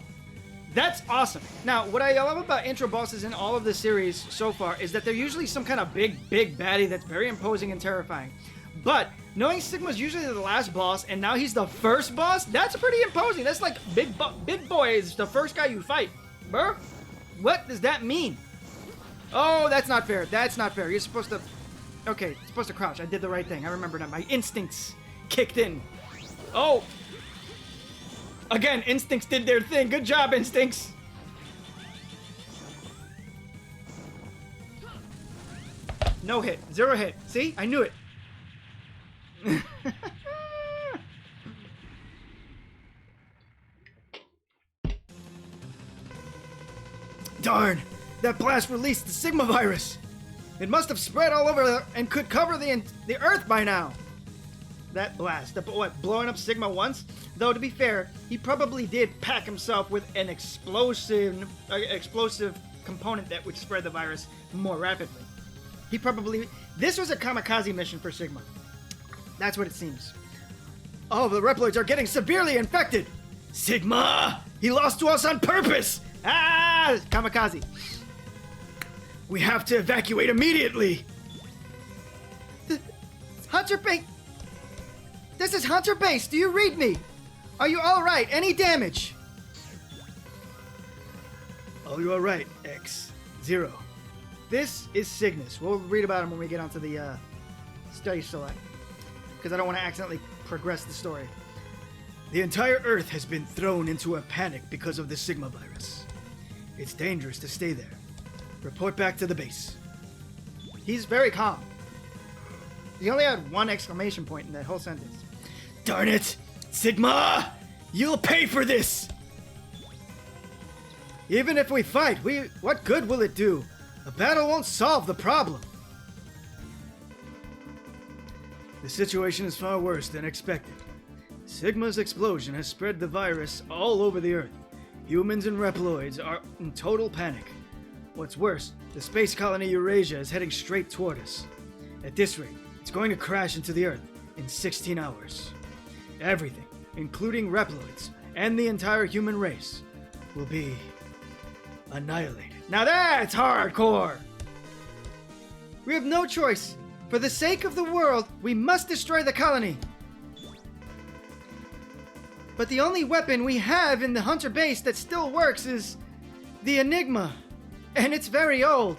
That's awesome. Now, what I love about intro bosses in all of the series so far is that they're usually some kind of big baddie that's very imposing and terrifying. But knowing Sigma's usually the last boss, and now he's the first boss, that's pretty imposing. That's like big boy is the first guy you fight. Bro, what does that mean? Oh, that's not fair. That's not fair. You're supposed to... Okay, you're supposed to crouch. I did the right thing. I remember that. My instincts kicked in. Oh! Again, instincts did their thing. Good job, instincts! No hit. Zero hit. See? I knew it. Darn! That blast released the Sigma virus! It must have spread all over and could cover the Earth by now! That blast. What, blowing up Sigma once? Though, to be fair, he probably did pack himself with an explosive component that would spread the virus more rapidly. He probably... This was a kamikaze mission for Sigma. That's what it seems. Oh, the Reploids are getting severely infected! Sigma! He lost to us on purpose! Ah! Kamikaze. We have to evacuate immediately! Hunter Base... This is Hunter Base! Do you read me? Are you alright? Any damage? Oh, you're alright, X0. This is Cygnus. We'll read about him when we get onto the study select. Because I don't want to accidentally progress the story. The entire Earth has been thrown into a panic because of the Sigma virus. It's dangerous to stay there. Report back to the base. He's very calm. He only had one exclamation point in that whole sentence. Darn it! Sigma! You'll pay for this! Even if we fight, what good will it do? A battle won't solve the problem. The situation is far worse than expected. Sigma's explosion has spread the virus all over the Earth. Humans and Reploids are in total panic. What's worse, the space colony Eurasia is heading straight toward us. At this rate, it's going to crash into the Earth in 16 hours. Everything, including Reploids and the entire human race, will be annihilated. Now that's hardcore! We have no choice. For the sake of the world, we must destroy the colony. But the only weapon we have in the Hunter base that still works is the Enigma. And it's very old.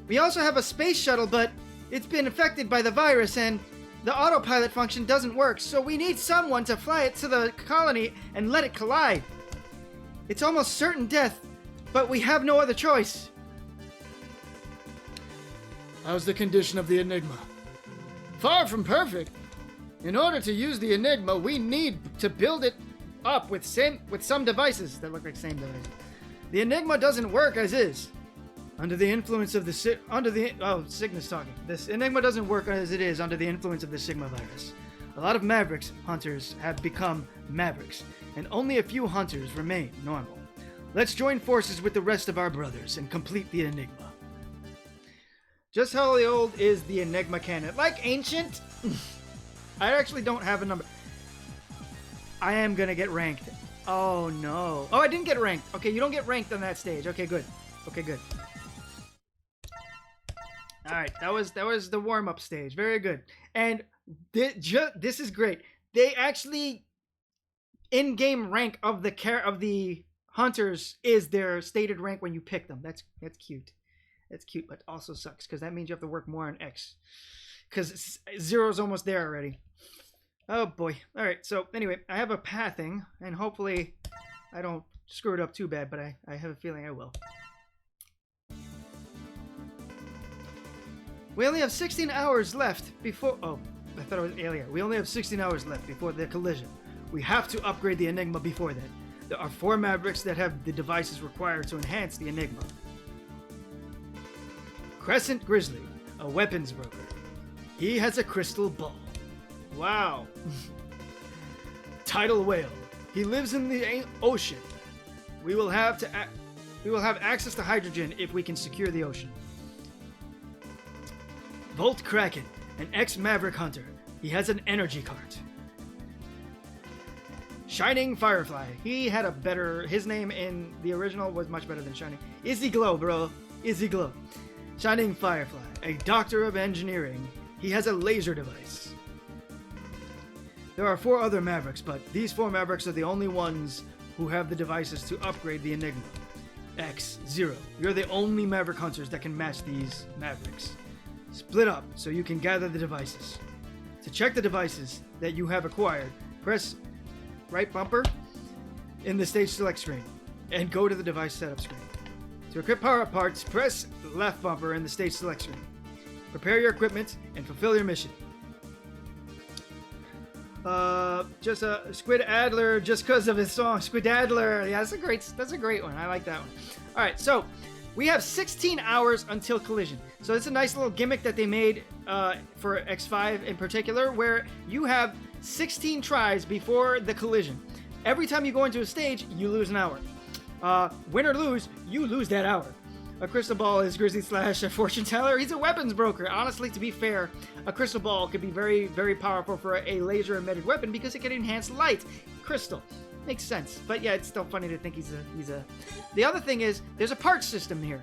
We also have a space shuttle, but it's been affected by the virus and the autopilot function doesn't work, so we need someone to fly it to the colony and let it collide. It's almost certain death, but we have no other choice. How's the condition of the Enigma? Far from perfect. In order to use the Enigma, we need to build it up with some devices that look like same devices. The Enigma doesn't work as is. Under the influence of Cygnus talking. This Enigma doesn't work as it is under the influence of the Sigma virus. A lot of Mavericks hunters have become Mavericks, and only a few hunters remain normal. Let's join forces with the rest of our brothers and complete the Enigma. Just how old is the Enigma canon? Like ancient? I actually don't have a number. I am gonna get ranked. Oh no. Oh, I didn't get ranked. Okay, you don't get ranked on that stage. Okay, good. Okay, good. Alright, that was the warm-up stage. Very good. And this is great. They actually in-game rank of the hunters is their stated rank when you pick them. That's cute. It's cute, but also sucks because that means you have to work more on X. Because 0's almost there already. Oh boy. Alright, so anyway, I have a pathing, and hopefully I don't screw it up too bad, but I have a feeling I will. We only have 16 hours left before... Oh, I thought it was earlier. We only have 16 hours left before the collision. We have to upgrade the Enigma before then. There are 4 Mavericks that have the devices required to enhance the Enigma. Crescent Grizzly, a weapons broker. He has a crystal ball. Wow. Tidal Whale. He lives in the ocean. We will have access to hydrogen if we can secure the ocean. Volt Kraken, an ex-Maverick hunter. He has an energy cart. Shining Firefly. He had a better... His name in the original was much better than Shining. Izzy Glow, bro. Izzy Glow. Shining Firefly, a doctor of engineering. He has a laser device. There are 4 other Mavericks, but these 4 Mavericks are the only ones who have the devices to upgrade the Enigma. X, 0. You're the only Maverick hunters that can match these Mavericks. Split up so you can gather the devices. To check the devices that you have acquired, press right bumper in the stage select screen and go to the device setup screen. To equip power parts, press left bumper in the stage select screen. Prepare your equipment and fulfill your mission. Just a Squid Adler, just because of his song, Squid Adler. Yeah, that's a great one. I like that one. All right, so we have 16 hours until collision. So it's a nice little gimmick that they made for X5 in particular, where you have 16 tries before the collision. Every time you go into a stage, you lose an hour. Win or lose, you lose that hour. A crystal ball is Grizzly slash a fortune teller. He's a weapons broker. Honestly, to be fair, a crystal ball could be very, very powerful for a laser emitted weapon because it can enhance light. Crystal. Makes sense. But yeah, it's still funny to think he's a... The other thing is, there's a parts system here.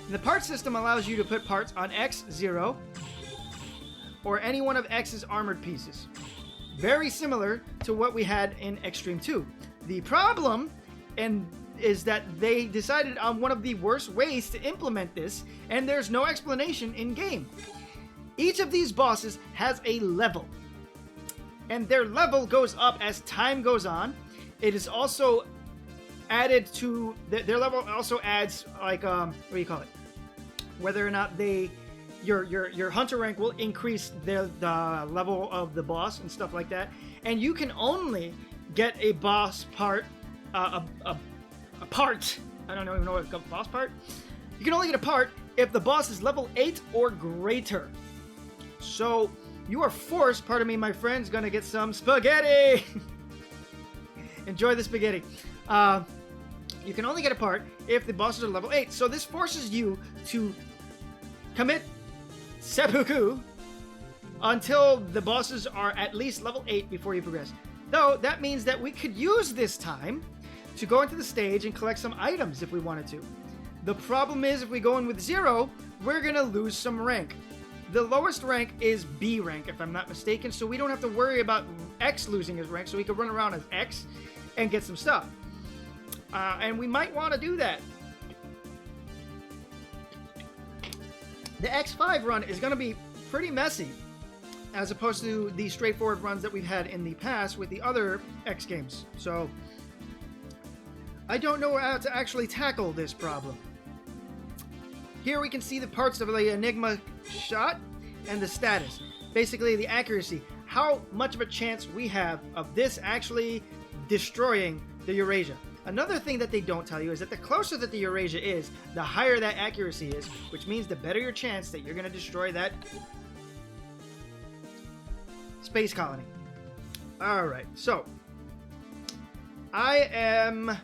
And the parts system allows you to put parts on X, 0, or any one of X's armored pieces. Very similar to what we had in Extreme 2. The problem is that they decided on one of the worst ways to implement this, and there's no explanation in game. Each of these bosses has a level, and their level goes up as time goes on. It is also added to their level. Also adds like what do you call it? Whether or not your hunter rank will increase the level of the boss and stuff like that. And you can only get a boss part, a part. I don't even know what it's called. Boss part. You can only get a part if the boss is level 8 or greater. So you are forced. Pardon me, my friend's gonna get some spaghetti. Enjoy the spaghetti. You can only get a part if the bosses are level 8. So this forces you to commit seppuku until the bosses are at least level 8 before you progress. Though that means that we could use this time to go into the stage and collect some items if we wanted to. The problem is, if we go in with 0, we're gonna lose some rank. The lowest rank is B rank, if I'm not mistaken, so we don't have to worry about X losing his rank, so we can run around as X and get some stuff. And we might want to do that. The X5 run is going to be pretty messy, as opposed to the straightforward runs that we've had in the past with the other X games. So I don't know how to actually tackle this problem. Here we can see the parts of the Enigma shot and the status. Basically the accuracy. How much of a chance we have of this actually destroying the Eurasia. Another thing that they don't tell you is that the closer that the Eurasia is, the higher that accuracy is, which means the better your chance that you're going to destroy that space colony. Alright, so I am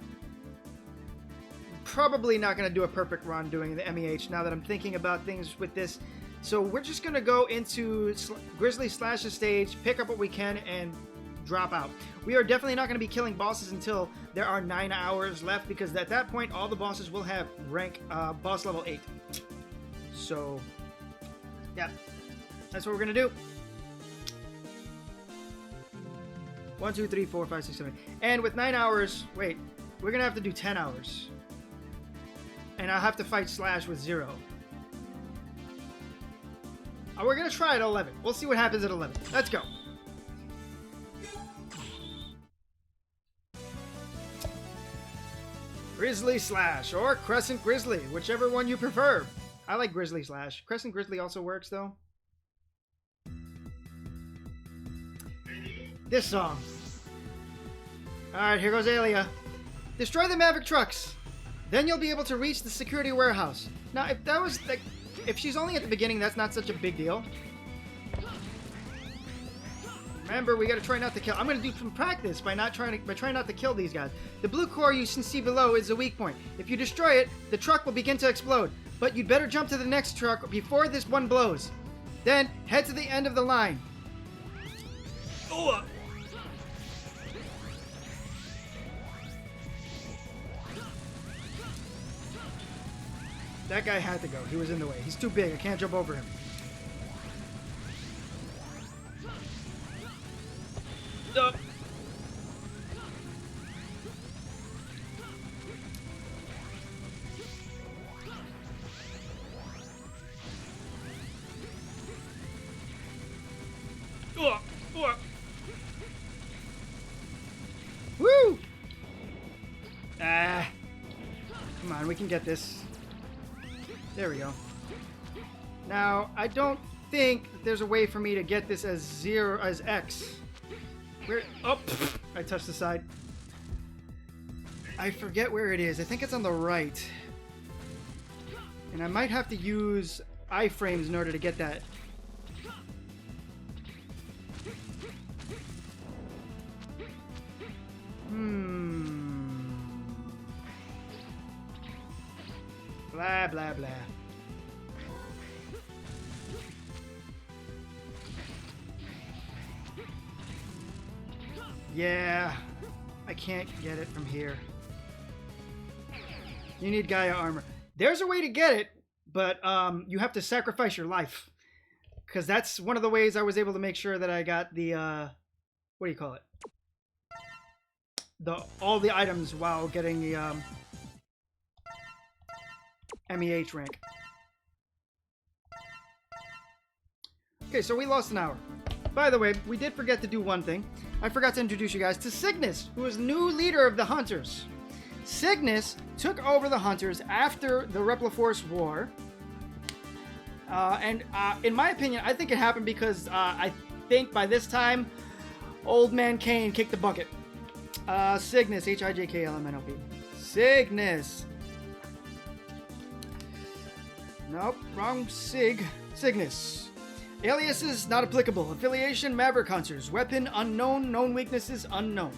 probably not going to do a perfect run doing the MEH now that I'm thinking about things with this. So we're just going to go into Grizzly Slash's stage, pick up what we can, and drop out. We are definitely not going to be killing bosses until there are 9 hours left, because at that point all the bosses will have rank boss level 8. So yeah, that's what we're going to do. 1, 2, 3, 4, 5, 6, 7. And with 9 hours, wait, we're going to have to do 10 hours. And I'll have to fight Slash with 0. We're going to try at 11. We'll see what happens at 11. Let's go. Grizzly Slash or Crescent Grizzly, whichever one you prefer. I like Grizzly Slash. Crescent Grizzly also works, though. This song. Alright, here goes Alia. Destroy the Maverick trucks. Then you'll be able to reach the security warehouse. Now, if that was like, if she's only at the beginning, that's not such a big deal. Remember, we gotta try not to kill. I'm gonna do some practice by trying not to kill these guys. The blue core you can see below is a weak point. If you destroy it, the truck will begin to explode. But you'd better jump to the next truck before this one blows. Then head to the end of the line. Oh. That guy had to go. He was in the way. He's too big. I can't jump over him. Up. Woo! Ah. Come on, we can get this. There we go. Now, I don't think that there's a way for me to get this as X. Where? Oh, I touched the side. I forget where it is. I think it's on the right. And I might have to use iframes in order to get that. Blah, blah, blah. Yeah, I can't get it from here. You need Gaia armor. There's a way to get it, but you have to sacrifice your life. Because that's one of the ways I was able to make sure that I got the, what do you call it? All the items while getting the MEH rank. Okay, so we lost an hour. By the way, we did forget to do one thing. I forgot to introduce you guys to Cygnus, who is new leader of the Hunters. Cygnus took over the Hunters after the Repliforce War. In my opinion, I think it happened because I think by this time, Old Man Kane kicked the bucket. Cygnus, H-I-J-K-L-M-N-O-P. Cygnus. Nope, wrong Cygnus. Aliases not applicable. Affiliation Maverick Hunters. Weapon unknown. Known weaknesses unknown.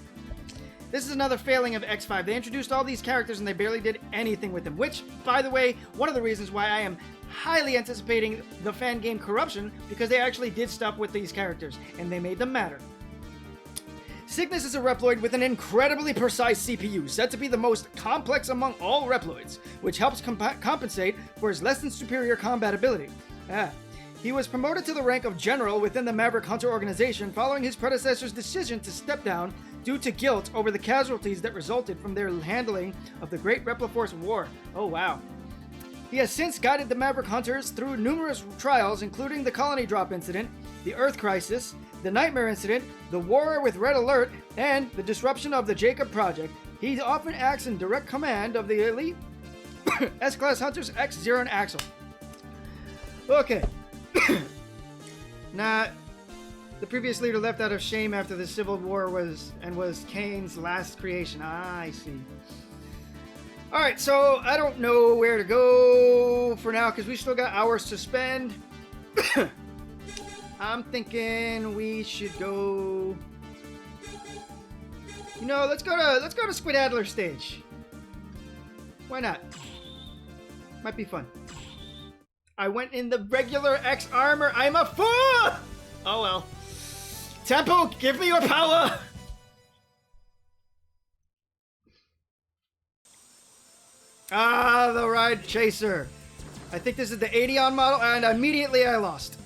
This is another failing of X5. They introduced all these characters and they barely did anything with them. Which, by the way, one of the reasons why I am highly anticipating the fan game Corruption, because they actually did stuff with these characters and they made them matter. Cygnus is a Reploid with an incredibly precise CPU, said to be the most complex among all Reploids, which helps compensate for his less than superior combat ability. He was promoted to the rank of General within the Maverick Hunter organization following his predecessor's decision to step down due to guilt over the casualties that resulted from their handling of the Great Repliforce War. Oh wow. He has since guided the Maverick Hunters through numerous trials, including the Colony Drop Incident, the Earth Crisis, the Nightmare Incident, the War with Red Alert, and the disruption of the Jacob Project. He often acts in direct command of the elite S-Class Hunters X, Zero, and Axel. Okay. Nah, the previous leader left out of shame after the Civil War was Kane's last creation. Ah, I see. Alright, so I don't know where to go for now because we still got hours to spend. I'm thinking we should go. You know, let's go to Squid stage. Why not? Might be fun. I went in the regular X armor. I'm a fool! Oh well. Tempo, give me your power! Ah, the Ride Chaser. I think this is the 80 model, and immediately I lost.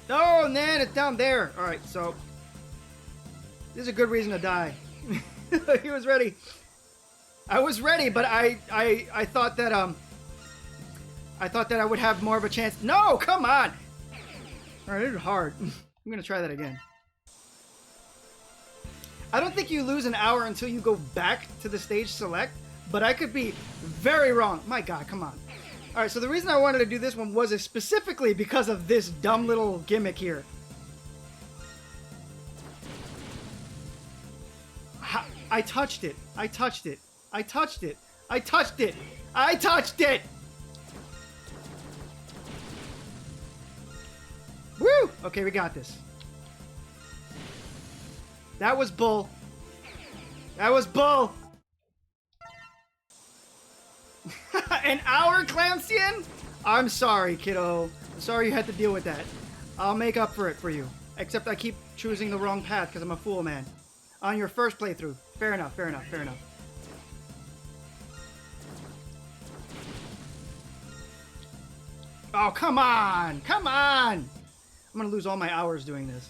Oh, man, it's down there. Alright, so this is a good reason to die. He was ready. I was ready, but I thought that I thought that I would have more of a chance. No, come on. All right, it is hard. I'm gonna try that again. I don't think you lose an hour until you go back to the stage select, but I could be very wrong. My God, come on. All right, so the reason I wanted to do this one was specifically because of this dumb little gimmick here. I touched it. I touched it. I touched it. I touched it. I touched it. Woo! Okay, we got this. That was bull. That was bull. An hour, Clamsian? I'm sorry, kiddo. I'm sorry you had to deal with that. I'll make up for it for you. Except I keep choosing the wrong path because I'm a fool, man. On your first playthrough. Fair enough, fair enough, fair enough. Oh, come on! Come on! I'm gonna lose all my hours doing this.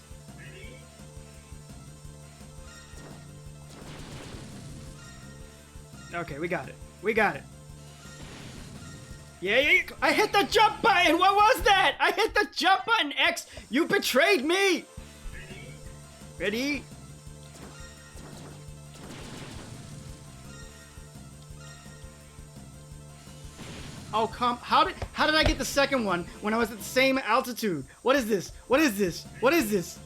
Okay, we got it. We got it. Yeah, yeah, yeah. I hit the jump button! What was that? I hit the jump button, X! You betrayed me! Ready? Oh, come. How did I get the second one when I was at the same altitude? What is this? What is this? What is this?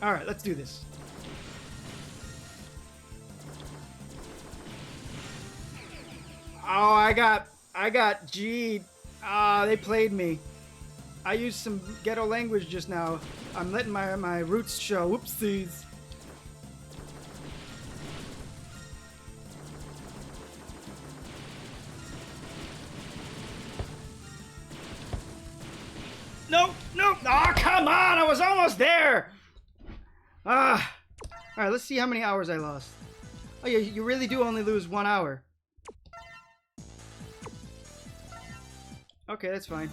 All right, let's do this. Oh, I got G'd. Ah, they played me. I used some ghetto language just now. I'm letting my roots show. Whoopsies. No, no. Oh, come on. I was almost there. Ah. All right, let's see how many hours I lost. Oh, yeah, you really do only lose 1 hour. Okay, that's fine.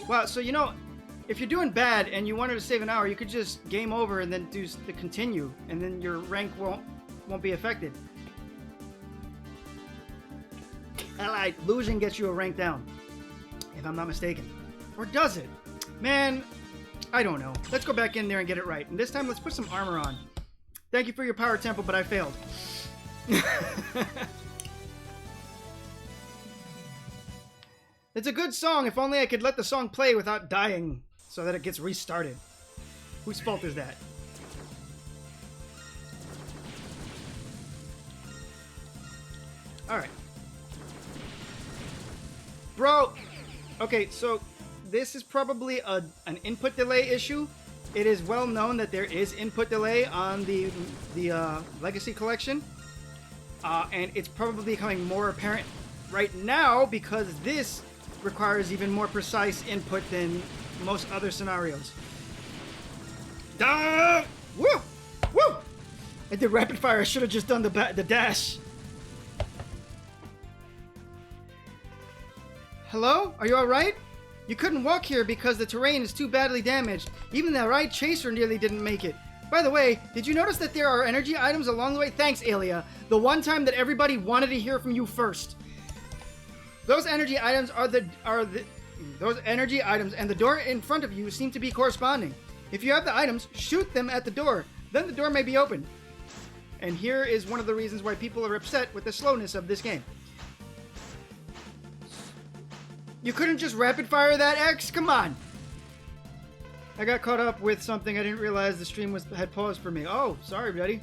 Wow, so you know, if you're doing bad and you wanted to save an hour, you could just game over and then do the continue, and then your rank won't be affected. Like, losing gets you a rank down, if I'm not mistaken. Or does it? Man, I don't know. Let's go back in there and get it right. And this time, let's put some armor on. Thank you for your power temple, but I failed. It's a good song. If only I could let the song play without dying so that it gets restarted. Whose fault is that? Alright. Bro! Okay, so this is probably an input delay issue. It is well known that there is input delay on the Legacy Collection. And it's probably becoming more apparent right now because this requires even more precise input than most other scenarios. Woo! Woo! I did rapid fire. I should have just done the dash. Hello? Are you alright? You couldn't walk here because the terrain is too badly damaged. Even the right chaser nearly didn't make it. By the way, did you notice that there are energy items along the way? Thanks, Alia. The one time that everybody wanted to hear from you first. Those energy items those energy items, and the door in front of you seem to be corresponding. If you have the items, shoot them at the door. Then the door may be opened. And here is one of the reasons why people are upset with the slowness of this game. You couldn't just rapid fire that, X? Come on. I got caught up with something. I didn't realize the stream had paused for me. Oh, sorry, buddy.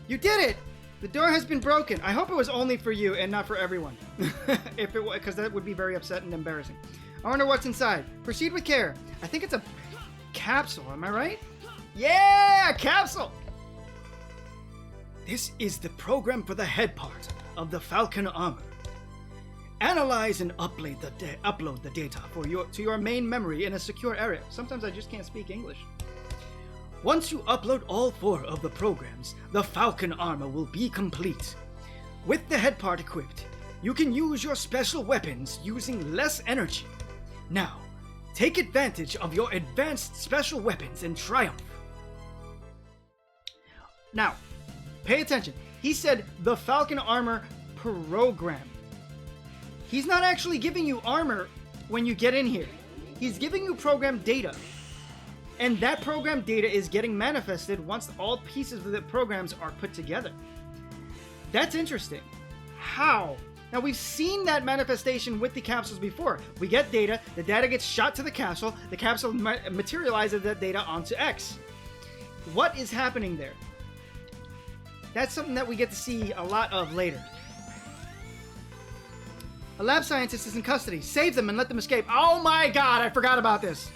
You did it! The door has been broken. I hope it was only for you and not for everyone. If it was, because that would be very upsetting and embarrassing. I wonder what's inside. Proceed with care. I think it's a capsule. Am I right? Yeah, capsule. This is the program for the head part of the Falcon armor. Analyze and upload the data to your main memory in a secure area. Sometimes I just can't speak English. Once you upload all 4 of the programs, the Falcon armor will be complete. With the head part equipped, you can use your special weapons using less energy. Now, Take advantage of your advanced special weapons and triumph. Now, pay attention. He said the Falcon Armor program. He's not actually giving you armor when you get in here. He's giving you program data. And that program data is getting manifested once all pieces of the programs are put together. That's interesting. How? Now, we've seen that manifestation with the capsules before. We get data, the data gets shot to the capsule materializes that data onto X. What is happening there? That's something that we get to see a lot of later. A lab scientist is in custody. Save them and let them escape. Oh my god, I forgot about this.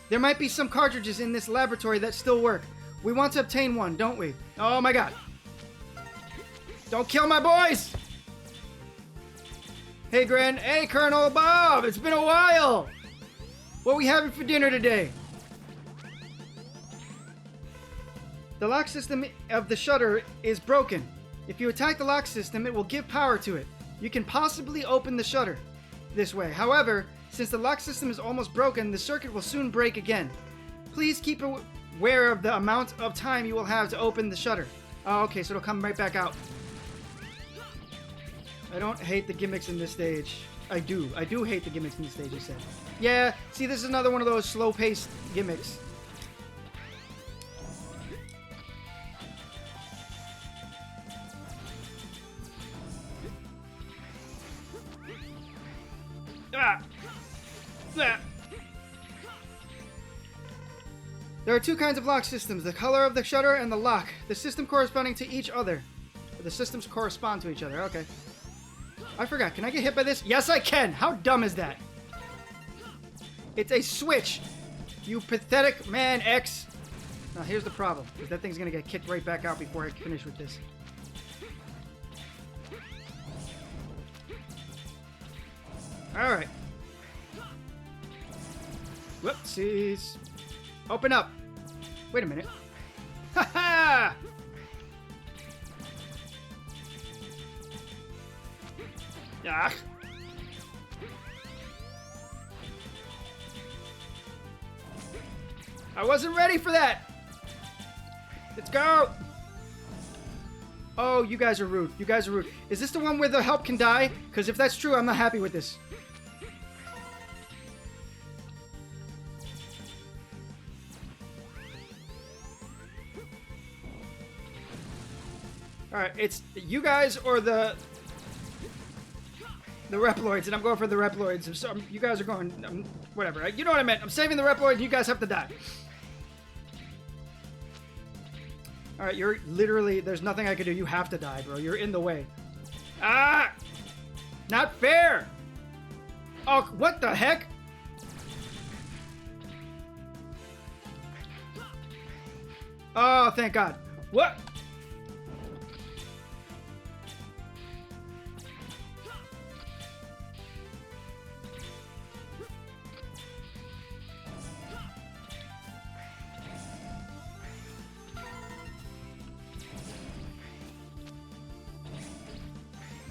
There might be some cartridges in this laboratory that still work. We want to obtain one, don't we? Oh my god. Don't kill my boys! Hey, Hey, Colonel Bob! It's been a while! What are we having for dinner today? The lock system of the shutter is broken. If you attack the lock system, it will give power to it. You can possibly open the shutter this way. However, since the lock system is almost broken, the circuit will soon break again. Please keep aware of the amount of time you will have to open the shutter. Oh, okay, so it'll come right back out. I don't hate the gimmicks in this stage. I do hate the gimmicks in this stage, he said. Yeah, see, this is another one of those slow-paced gimmicks. There are two kinds of lock systems, the color of the shutter and the lock. The system corresponding to each other. The systems correspond to each other, okay. I forgot, can I get hit by this? Yes, I can! How dumb is that? It's a switch! You pathetic man, X! Now, here's the problem, because that thing's gonna get kicked right back out before I finish with this. Alright. Whoopsies. Open up. Wait a minute. Ha ha! Ah. I wasn't ready for that. Let's go. Oh, you guys are rude. You guys are rude. Is this the one where the help can die? Because if that's true, I'm not happy with this. Alright, it's you guys or the Reploids, and I'm going for the Reploids. So you guys are going, whatever. You know what I meant. I'm saving the Reploids, you guys have to die. Alright, you're literally, there's nothing I can do. You have to die, bro. You're in the way. Ah! Not fair! Oh, what the heck? Oh, thank God. What?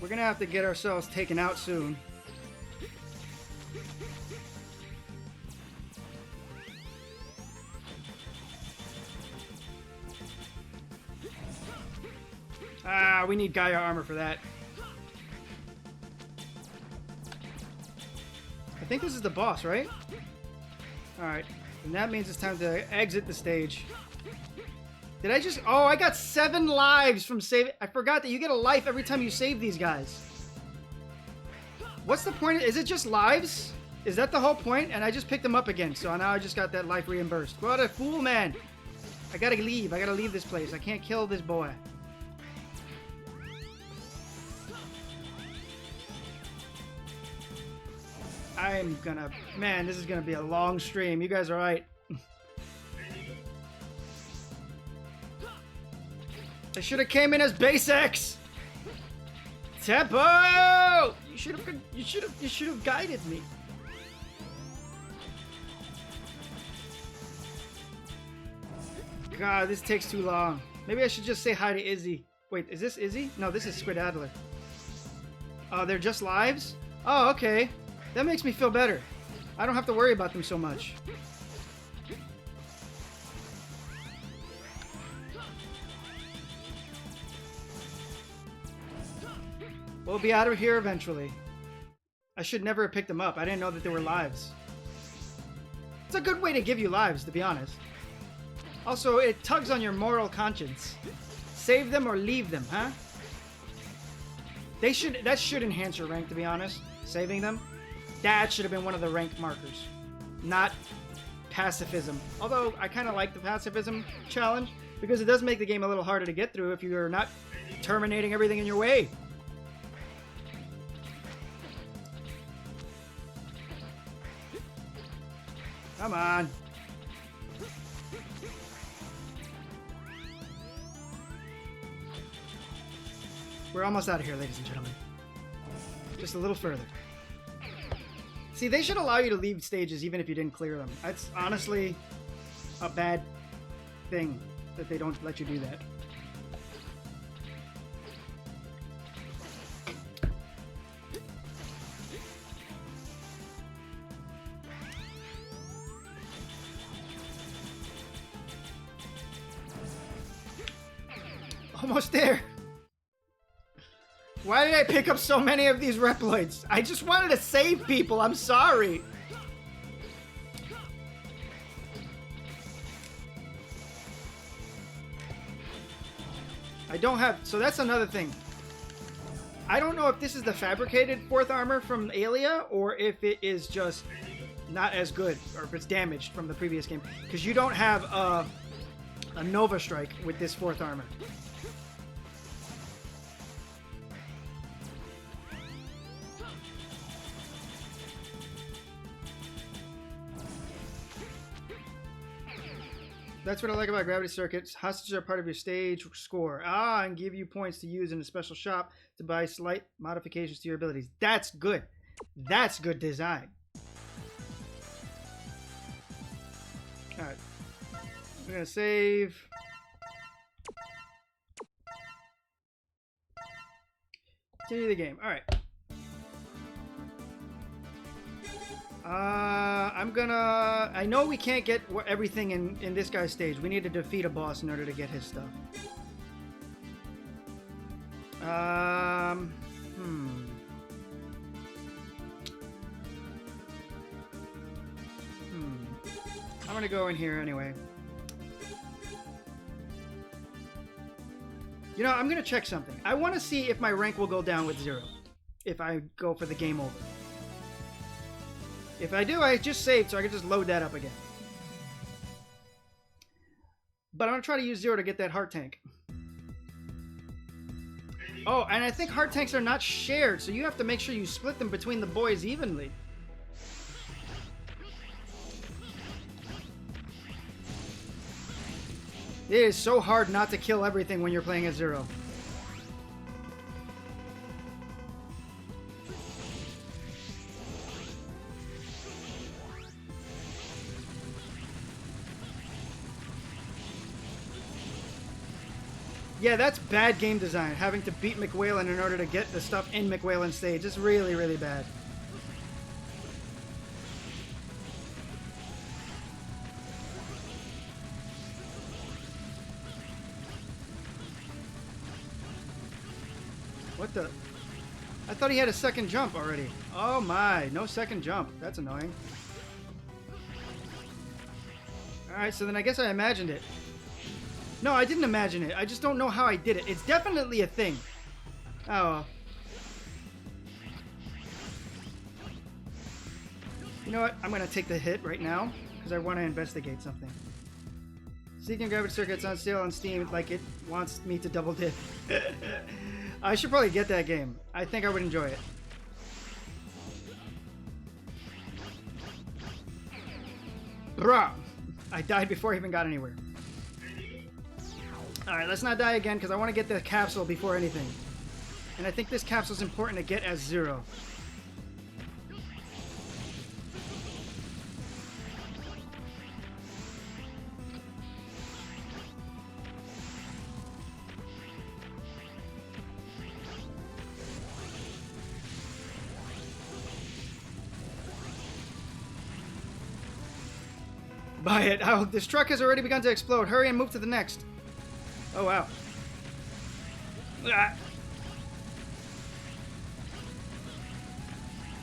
We're gonna have to get ourselves taken out soon. Ah, we need Gaia armor for that. I think this is the boss, right? Alright, and that means it's time to exit the stage. Did I just... Oh, I got 7 lives from saving... I forgot that you get a life every time you save these guys. What's the point? Is it just lives? Is that the whole point? And I just picked them up again, so now I just got that life reimbursed. What a fool, man. I gotta leave. I gotta leave this place. I can't kill this boy. I'm gonna... Man, this is gonna be a long stream. You guys are right. I should have came in as Base X. Tempo! You should have guided me. God, this takes too long. Maybe I should just say hi to Izzy. Wait, is this Izzy? No, this is Squid Adler. Oh, they're just lives? Oh, okay. That makes me feel better. I don't have to worry about them so much. We'll be out of here eventually. I should never have picked them up. I didn't know that they were lives. It's a good way to give you lives, to be honest. Also, it tugs on your moral conscience. Save them or leave them, huh? That should enhance your rank, to be honest. Saving them. That should have been one of the rank markers. Not pacifism. Although, I kind of like the pacifism challenge, because it does make the game a little harder to get through if you're not terminating everything in your way. Come on. We're almost out of here, ladies and gentlemen. Just a little further. See, they should allow you to leave stages even if you didn't clear them. That's honestly a bad thing that they don't let you do that. Almost there. Why did I pick up so many of these Reploids? I just wanted to save people. I'm sorry. I don't have... So that's another thing. I don't know if this is the fabricated 4th armor from Alia or if it is just not as good or if it's damaged from the previous game. Because you don't have a Nova Strike with this 4th armor. That's what I like about gravity circuits. Hostages are part of your stage score. And give you points to use in a special shop to buy slight modifications to your abilities. That's good. That's good design. Alright. We're going to save. Continue the game. Alright. I know we can't get everything in this guy's stage. We need to defeat a boss in order to get his stuff. I'm gonna go in here anyway. You know, I'm gonna check something. I want to see if my rank will go down with 0 if I go for the game over. If I do, I just saved, so I can just load that up again. But I'm going to try to use 0 to get that heart tank. Oh, and I think heart tanks are not shared, so you have to make sure you split them between the boys evenly. It is so hard not to kill everything when you're playing at 0. Yeah, that's bad game design, having to beat McWhalen in order to get the stuff in McWhalen's stage. It's really, really bad. What the? I thought he had a second jump already. Oh my, no second jump. That's annoying. Alright, so then I guess I imagined it. No, I didn't imagine it. I just don't know how I did it. It's definitely a thing. Oh. You know what? I'm going to take the hit right now because I want to investigate something. Seeking gravity circuits on sale on Steam like it wants me to double dip. I should probably get that game. I think I would enjoy it. Bruh! I died before I even got anywhere. Alright, let's not die again because I want to get the capsule before anything. And I think this capsule is important to get as 0. by it. Oh, this truck has already begun to explode. Hurry and move to the next. Oh, wow. Ah.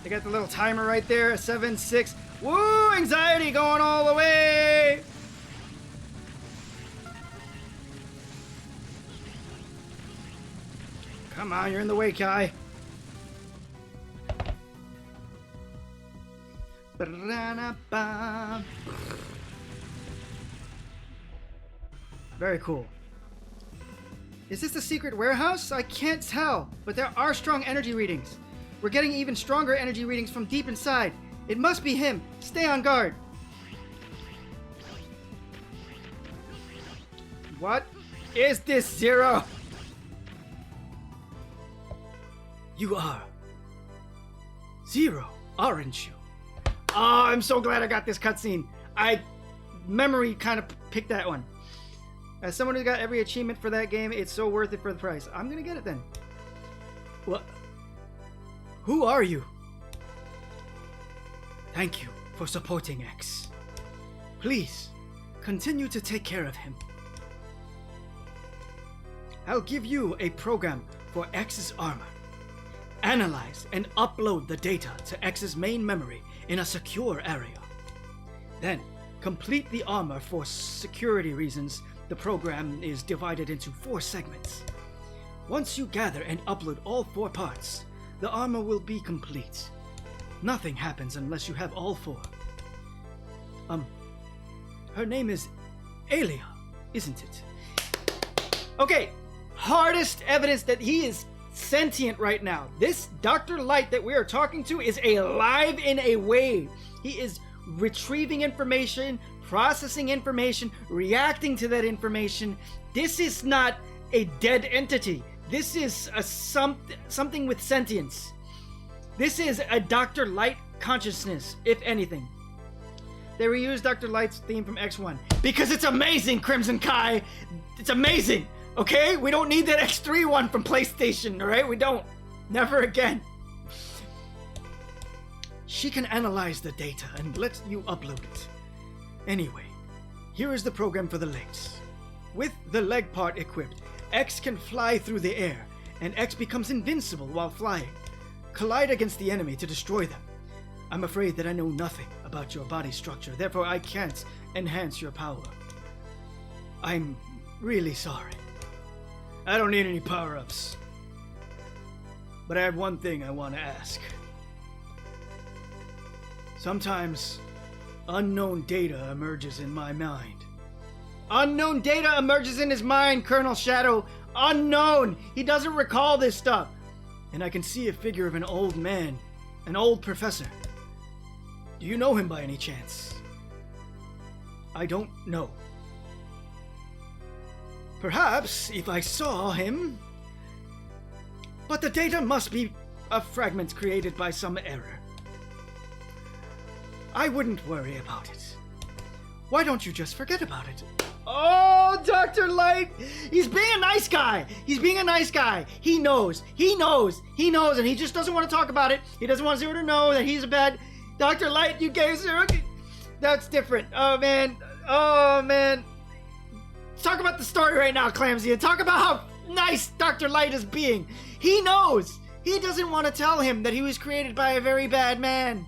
They got the little timer right there, 7, 6. Woo! Anxiety going all the way! Come on, you're in the way, Kai. Very cool. Is this the secret warehouse? I can't tell, but there are strong energy readings. We're getting even stronger energy readings from deep inside. It must be him. Stay on guard. What is this, Zero? You are Zero, aren't you? Oh, I'm so glad I got this cutscene. Memory kind of picked that one. As someone who got every achievement for that game, it's so worth it for the price. I'm gonna get it then. What? Who are you? Thank you for supporting X. Please, continue to take care of him. I'll give you a program for X's armor. Analyze and upload the data to X's main memory in a secure area. Then, complete the armor for security reasons. The program is divided into 4 segments. Once you gather and upload all 4 parts, the armor will be complete. Nothing happens unless you have all 4. Her name is Alia, isn't it? Okay, hardest evidence that he is sentient right now. This Dr. Light that we are talking to is alive in a way. He is retrieving information, processing information, reacting to that information. This is not a dead entity. This is a something with sentience. This is a Dr. Light consciousness, if anything. They reused Dr. Light's theme from X1 because it's amazing, Crimson Kai. It's amazing. Okay? We don't need that X3 one from PlayStation, alright? We don't. Never again. She can analyze the data and let you upload it. Anyway, here is the program for the legs. With the leg part equipped, X can fly through the air, and X becomes invincible while flying. Collide against the enemy to destroy them. I'm afraid that I know nothing about your body structure, therefore I can't enhance your power. I'm really sorry. I don't need any power-ups. But I have one thing I want to ask. Sometimes, unknown data emerges in my mind. Unknown data emerges in his mind, Colonel Shadow. Unknown! He doesn't recall this stuff. And I can see a figure of an old man, an old professor. Do you know him by any chance? I don't know. Perhaps if I saw him. But the data must be a fragment created by some error. I wouldn't worry about it. Why don't you just forget about it? Oh, Dr. Light! He's being a nice guy! He's being a nice guy! He knows! He knows! He knows! And he just doesn't want to talk about it! He doesn't want Zero to know that he's a bad... Dr. Light, you gave Zero... That's different. Oh, man. Oh, man. Talk about the story right now, Clamsy, and talk about how nice Dr. Light is being. He knows! He doesn't want to tell him that he was created by a very bad man.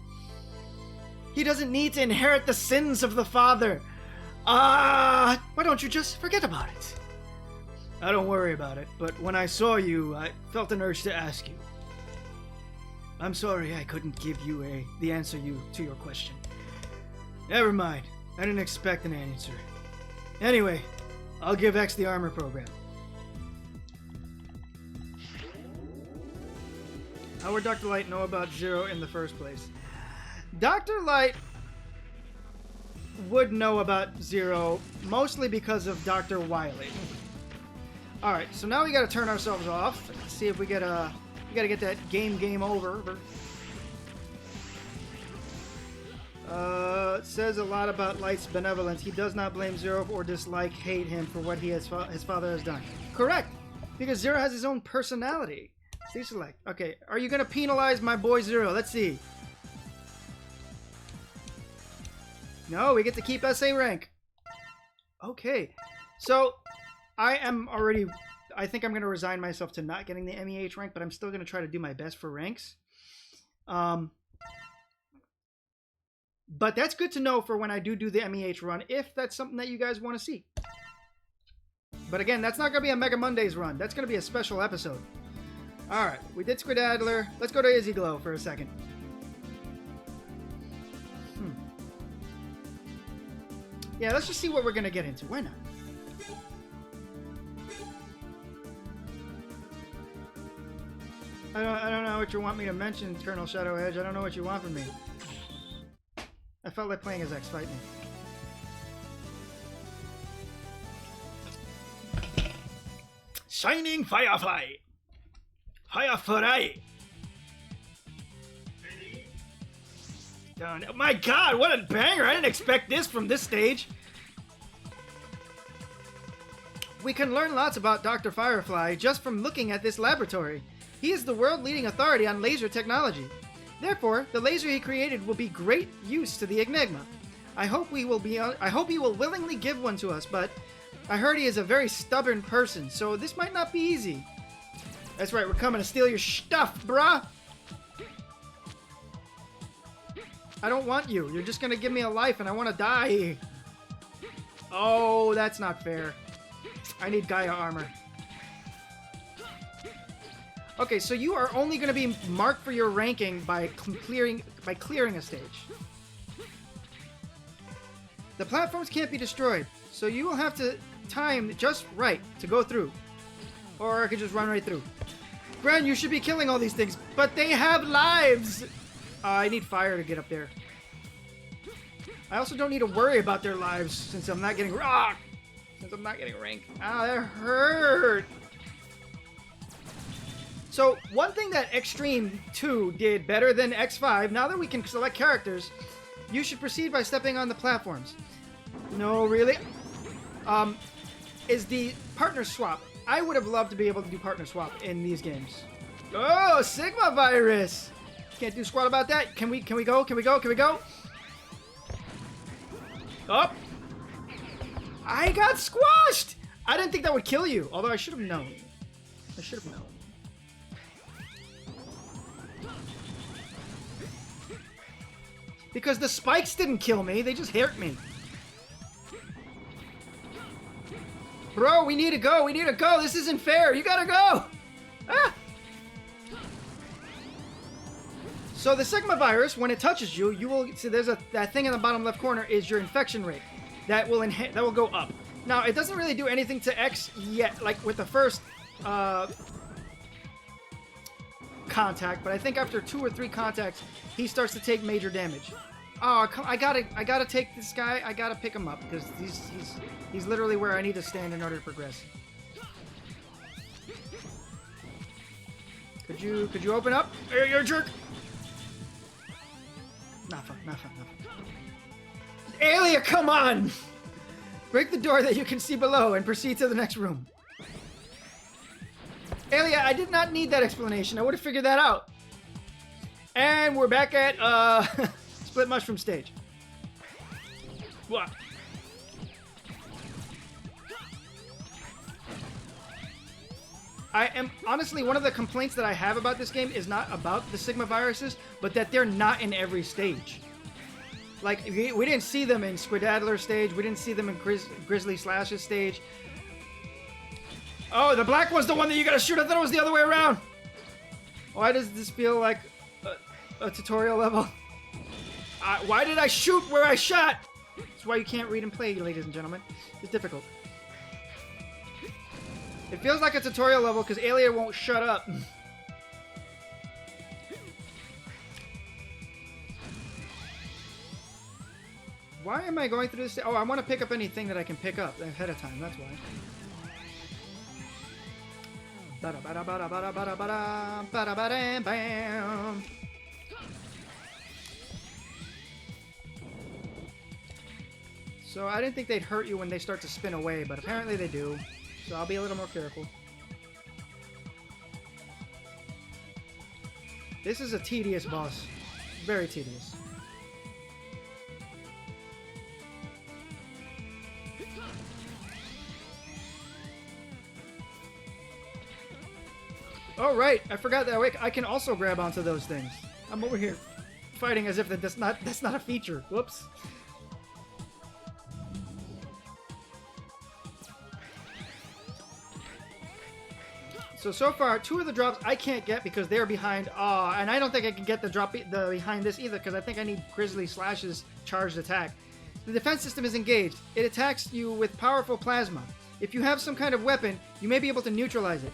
He doesn't need to inherit the sins of the father. Why don't you just forget about it? I don't worry about it, but when I saw you, I felt an urge to ask you. I'm sorry I couldn't give you the answer to your question. Never mind. I didn't expect an answer. Anyway, I'll give X the armor program. How would Dr. Light know about Zero in the first place? Dr. Light would know about Zero mostly because of Dr. Wily. Alright, so now we gotta turn ourselves off. See if we get we gotta get that game over. It says a lot about Light's benevolence. He does not blame Zero or hate him for what his father has done. Correct! Because Zero has his own personality. See select. Okay, are you gonna penalize my boy Zero? Let's see. No, we get to keep SA rank. Okay. So, I think I'm going to resign myself to not getting the MEH rank, but I'm still going to try to do my best for ranks. But that's good to know for when I do the MEH run, if that's something that you guys want to see. But again, that's not going to be a Mega Mondays run. That's going to be a special episode. Alright, we did Squidadler. Let's go to Izzy Glow for a second. Yeah, let's just see what we're going to get into. Why not? I don't know what you want me to mention, Colonel Shadow Edge. I don't know what you want from me. I felt like playing as X Fight Me. Shining Firefly! Firefly! Done. Oh my god, what a banger! I didn't expect this from this stage. We can learn lots about Dr. Firefly just from looking at this laboratory. He is the world-leading authority on laser technology. Therefore, the laser he created will be great use to the Enigma. I hope he will willingly give one to us, but I heard he is a very stubborn person, so this might not be easy. That's right, we're coming to steal your stuff, bruh! I don't want you. You're just gonna give me a life and I want to die. Oh, that's not fair. I need Gaia armor. Okay, so you are only going to be marked for your ranking by clearing a stage. The platforms can't be destroyed, so you will have to time just right to go through. Or I could just run right through. Gren, you should be killing all these things, but they have lives! I need fire to get up there. I also don't need to worry about their lives since I'm not getting ranked. Ah, that hurt! So, one thing that Extreme 2 did better than X5, now that we can select characters, you should proceed by stepping on the platforms. No, really? Is the partner swap. I would have loved to be able to do partner swap in these games. Oh, Sigma Virus! Can't do squat about that. Can we go? Can we go? Up! I got squashed! I didn't think that would kill you, although I should have known. Because the spikes didn't kill me, they just hurt me. Bro, we need to go, this isn't fair, you gotta go! Ah! So the Sigma virus, when it touches you, you will see there's that thing in the bottom left corner is your infection rate. That will go up. Now, it doesn't really do anything to X yet, like with the first contact, but I think after 2 or 3 contacts, he starts to take major damage. Oh, I gotta take this guy. I gotta pick him up because he's literally where I need to stand in order to progress. Could you open up? You're a jerk. Not fun. Alia, come on! Break the door that you can see below and proceed to the next room. Alia, I did not need that explanation. I would have figured that out. And we're back at Split Mushroom stage. What? I am honestly, one of the complaints that I have about this game is not about the Sigma viruses, but that they're not in every stage. Like, we didn't see them in Squidadler stage, we didn't see them in Grizzly Slash's stage. Oh, the black one's the one that you gotta shoot. I thought it was the other way around. Why does this feel like a tutorial level? Why did I shoot where I shot? That's why you can't read and play, ladies and gentlemen. It's difficult. It feels like a tutorial level because Alia won't shut up. Why am I going through this? Oh, I want to pick up anything that I can pick up ahead of time. That's why. So I didn't think they'd hurt you when they start to spin away, but apparently they do. So I'll be a little more careful. This is a tedious boss. Very tedious. Oh, right. I forgot that I can also grab onto those things. I'm over here fighting as if that's not a feature. Whoops. So far, 2 of the drops I can't get because they're behind Awe, and I don't think I can get the drop behind this either because I think I need Grizzly Slash's charged attack. The defense system is engaged. It attacks you with powerful plasma. If you have some kind of weapon, you may be able to neutralize it.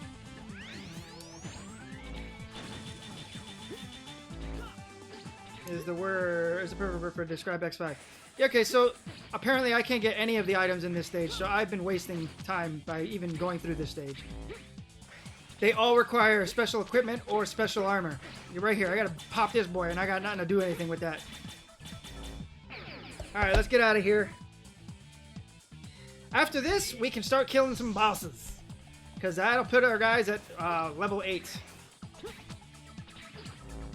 Is the perfect word for describe X5. Yeah, okay, so apparently I can't get any of the items in this stage, so I've been wasting time by even going through this stage. They all require special equipment or special armor. You're right here. I gotta pop this boy, and I got nothing to do anything with that. Alright, let's get out of here. After this, we can start killing some bosses. Because that'll put our guys at level 8.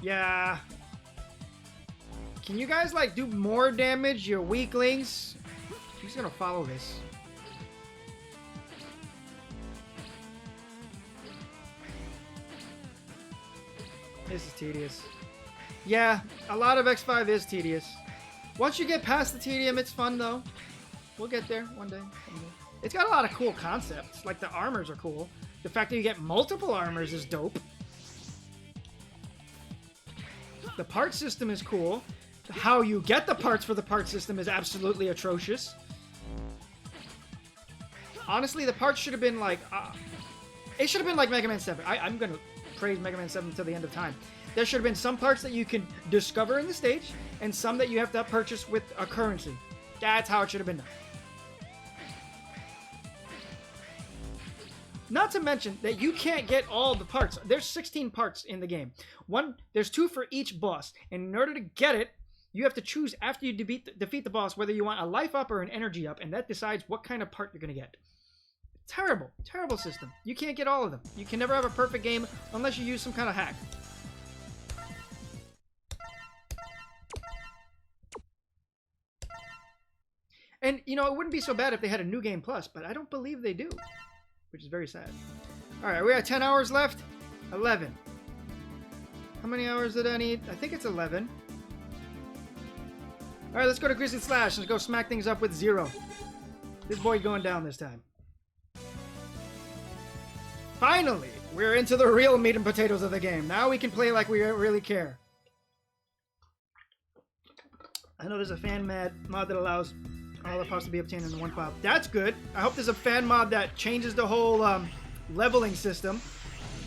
Yeah. Can you guys, like, do more damage, you weaklings? Who's gonna follow this? This is tedious. Yeah, a lot of X5 is tedious. Once you get past the tedium, it's fun, though. We'll get there one day. It's got a lot of cool concepts. Like, the armors are cool. The fact that you get multiple armors is dope. The part system is cool. How you get the parts for the part system is absolutely atrocious. Honestly, the parts should have been like... it should have been like Mega Man 7. I'm going to praise Mega Man 7 until the end of time. There should have been some parts that you can discover in the stage, and some that you have to purchase with a currency. That's how it should have been done. Not to mention that you can't get all the parts. There's 16 parts in the game. There's 2 for each boss. And in order to get it, you have to choose after you defeat the boss whether you want a life up or an energy up, and that decides what kind of part you're going to get. Terrible, terrible system. You can't get all of them. You can never have a perfect game unless you use some kind of hack. And, you know, it wouldn't be so bad if they had a New Game Plus, but I don't believe they do, which is very sad. Alright, we got 10 hours left. 11. How many hours did I need? I think it's 11. Alright, let's go to Grizzly Slash. Let's go smack things up with 0. This boy going down this time. Finally, we're into the real meat and potatoes of the game. Now we can play like we really care. I know there's a fan mod that allows all the parts to be obtained in one file. That's good. I hope there's a fan mod that changes the whole leveling system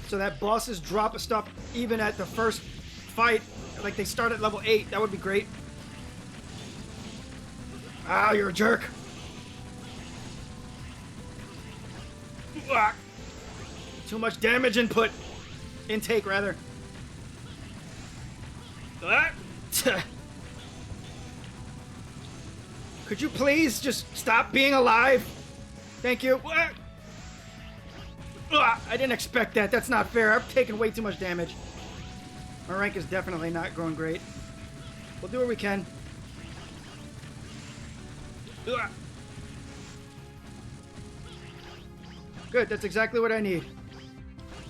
so that bosses drop a stop even at the first fight. Like they start at level 8. That would be great. Ah, you're a jerk. Ah. Too much damage intake rather. Ah. Could you please just stop being alive? Thank you. Ah. I didn't expect that. That's not fair. I've taken way too much damage. My rank is definitely not growing great. We'll do what we can. Ah. Good, that's exactly what I need.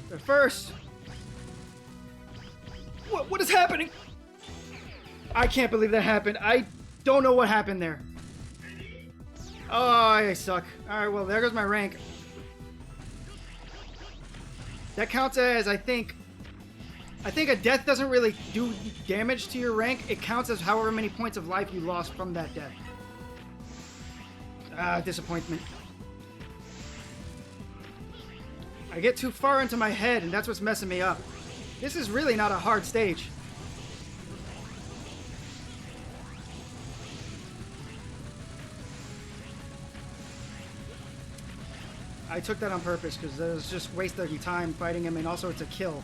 But first... What is happening? I can't believe that happened. I don't know what happened there. Oh, I suck. Alright, well, there goes my rank. That counts as, I think a death doesn't really do damage to your rank. It counts as however many points of life you lost from that death. Ah, disappointment. I get too far into my head, and that's what's messing me up. This is really not a hard stage. I took that on purpose because it was just wasting time fighting him, and also it's a kill.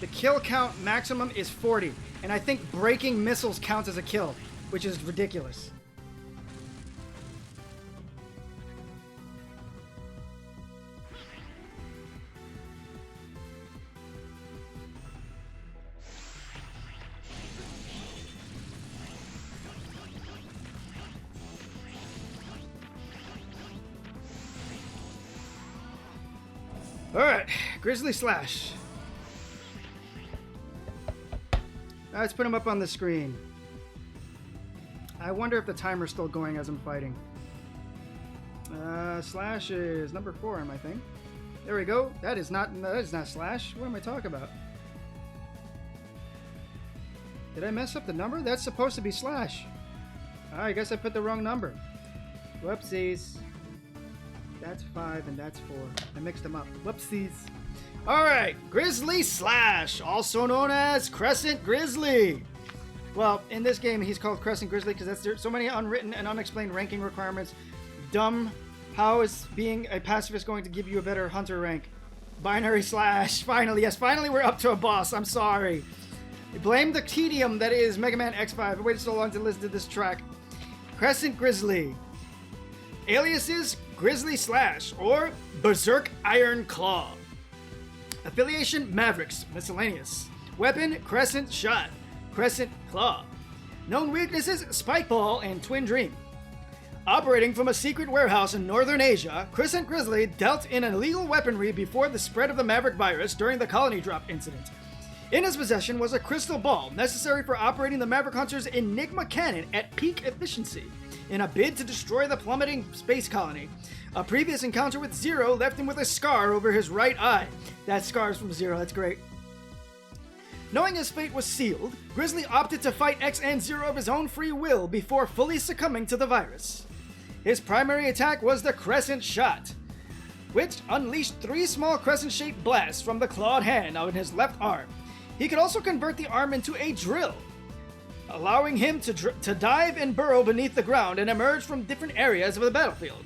The kill count maximum is 40, and I think breaking missiles counts as a kill, which is ridiculous. Alright, Grizzly Slash. Let's put him up on the screen. I wonder if the timer's still going as I'm fighting. Slash is number 4 on my thing. There we go. That is not Slash. What am I talking about? Did I mess up the number? That's supposed to be Slash. I guess I put the wrong number. Whoopsies. That's 5 and that's 4. I mixed them up. Whoopsies. Alright, Grizzly Slash, also known as Crescent Grizzly. Well, in this game, he's called Crescent Grizzly because there's so many unwritten and unexplained ranking requirements. Dumb. How is being a pacifist going to give you a better hunter rank? Binary Slash. Finally, yes, finally we're up to a boss. I'm sorry. Blame the tedium that is Mega Man X5. I waited so long to listen to this track. Crescent Grizzly. Aliases Grizzly Slash or Berserk Iron Claw. Affiliation Mavericks. Miscellaneous. Weapon Crescent Shot. Crescent Claw. Known weaknesses Spike Ball and Twin Dream. Operating from a secret warehouse in northern Asia, Crescent Grizzly dealt in illegal weaponry before the spread of the Maverick virus during the colony drop incident. In his possession was a crystal ball necessary for operating the Maverick Hunter's Enigma cannon at peak efficiency in a bid to destroy the plummeting space colony. A previous encounter with Zero left him with a scar over his right eye. That scar's from Zero, that's great. Knowing his fate was sealed, Grizzly opted to fight X and Zero of his own free will before fully succumbing to the virus. His primary attack was the Crescent Shot, which unleashed 3 small crescent-shaped blasts from the clawed hand on his left arm. He could also convert the arm into a drill, allowing him to dive and burrow beneath the ground and emerge from different areas of the battlefield.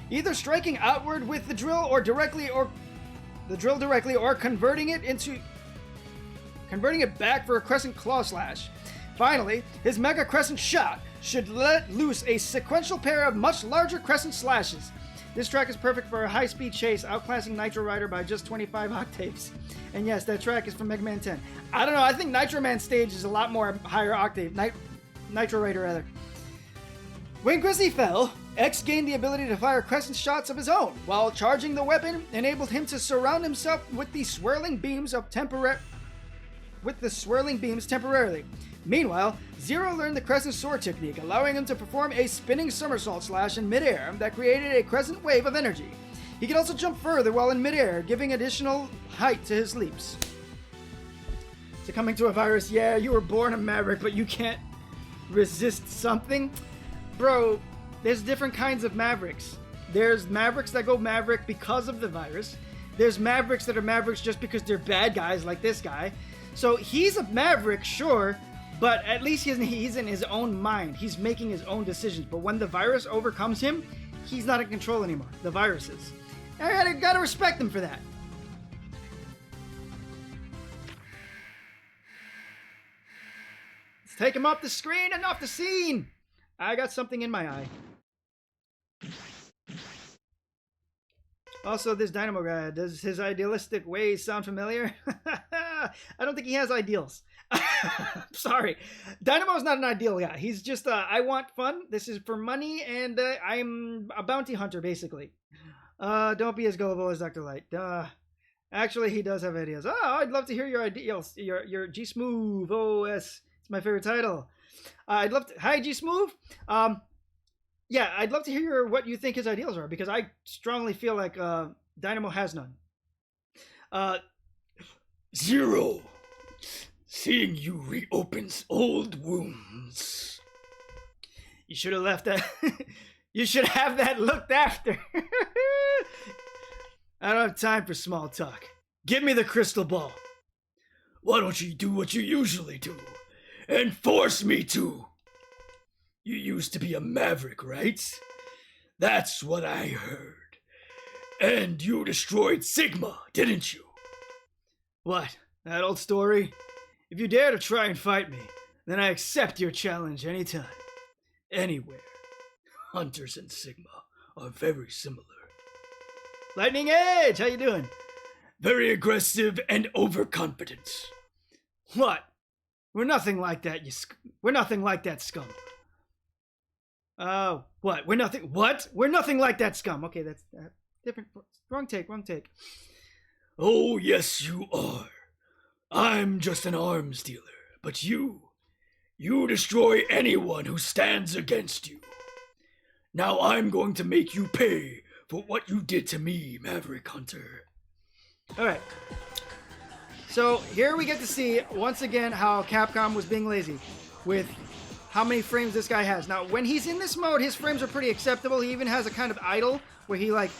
Either striking outward with the drill directly or converting it back for a Crescent Claw Slash. Finally, his Mega Crescent Shot should let loose a sequential pair of much larger Crescent Slashes. This track is perfect for a high-speed chase, outclassing Nitro Rider by just 25 octaves. And yes, that track is from Mega Man 10. I don't know, I think Nitro Man stage is a lot more higher octave. Nitro Rider, rather. When Grizzly fell, X gained the ability to fire Crescent Shots of his own, while charging the weapon enabled him to surround himself with the swirling beams temporarily. Meanwhile, Zero learned the Crescent Sword technique, allowing him to perform a spinning somersault slash in midair that created a crescent wave of energy. He could also jump further while in midair, giving additional height to his leaps. Succumbing to a virus, yeah, you were born a Maverick, but you can't resist something? Bro, there's different kinds of Mavericks. There's Mavericks that go Maverick because of the virus. There's Mavericks that are Mavericks just because they're bad guys, like this guy. So he's a Maverick, sure, but at least he's in his own mind. He's making his own decisions. But when the virus overcomes him, he's not in control anymore. The virus is. I gotta respect him for that. Let's take him off the screen and off the scene. I got something in my eye. Also, this Dynamo guy, does his idealistic ways sound familiar? I don't think he has ideals. Sorry. Dynamo's not an ideal guy. He's just, I want fun. This is for money, and I'm a bounty hunter, basically. Don't be as gullible as Dr. Light. Actually, he does have ideas. Oh, I'd love to hear your ideals. Your G-Smooth. Oh, yes. It's my favorite title. I'd love to... Hi, G-Smooth. Yeah, I'd love to hear what you think his ideals are, because I strongly feel like Dynamo has none. Zero. Seeing you reopens old wounds. You should have left that. You should have that looked after. I don't have time for small talk. Give me the crystal ball. Why don't you do what you usually do and force me to? You used to be a Maverick, right? That's what I heard. And you destroyed Sigma, didn't you? What? That old story? If you dare to try and fight me, then I accept your challenge anytime, anywhere. Hunters and Sigma are very similar. Lightning Edge, how you doing? Very aggressive and overconfident. What? We're nothing like that, we're nothing like that scum. What? We're nothing... What? We're nothing like that scum. Okay, that's different. Wrong take. Oh, yes, you are. I'm just an arms dealer, but you destroy anyone who stands against you. Now I'm going to make you pay for what you did to me, Maverick Hunter. Alright. So here we get to see, once again, how Capcom was being lazy with how many frames this guy has. Now, when he's in this mode, his frames are pretty acceptable. He even has a kind of idle where he, like,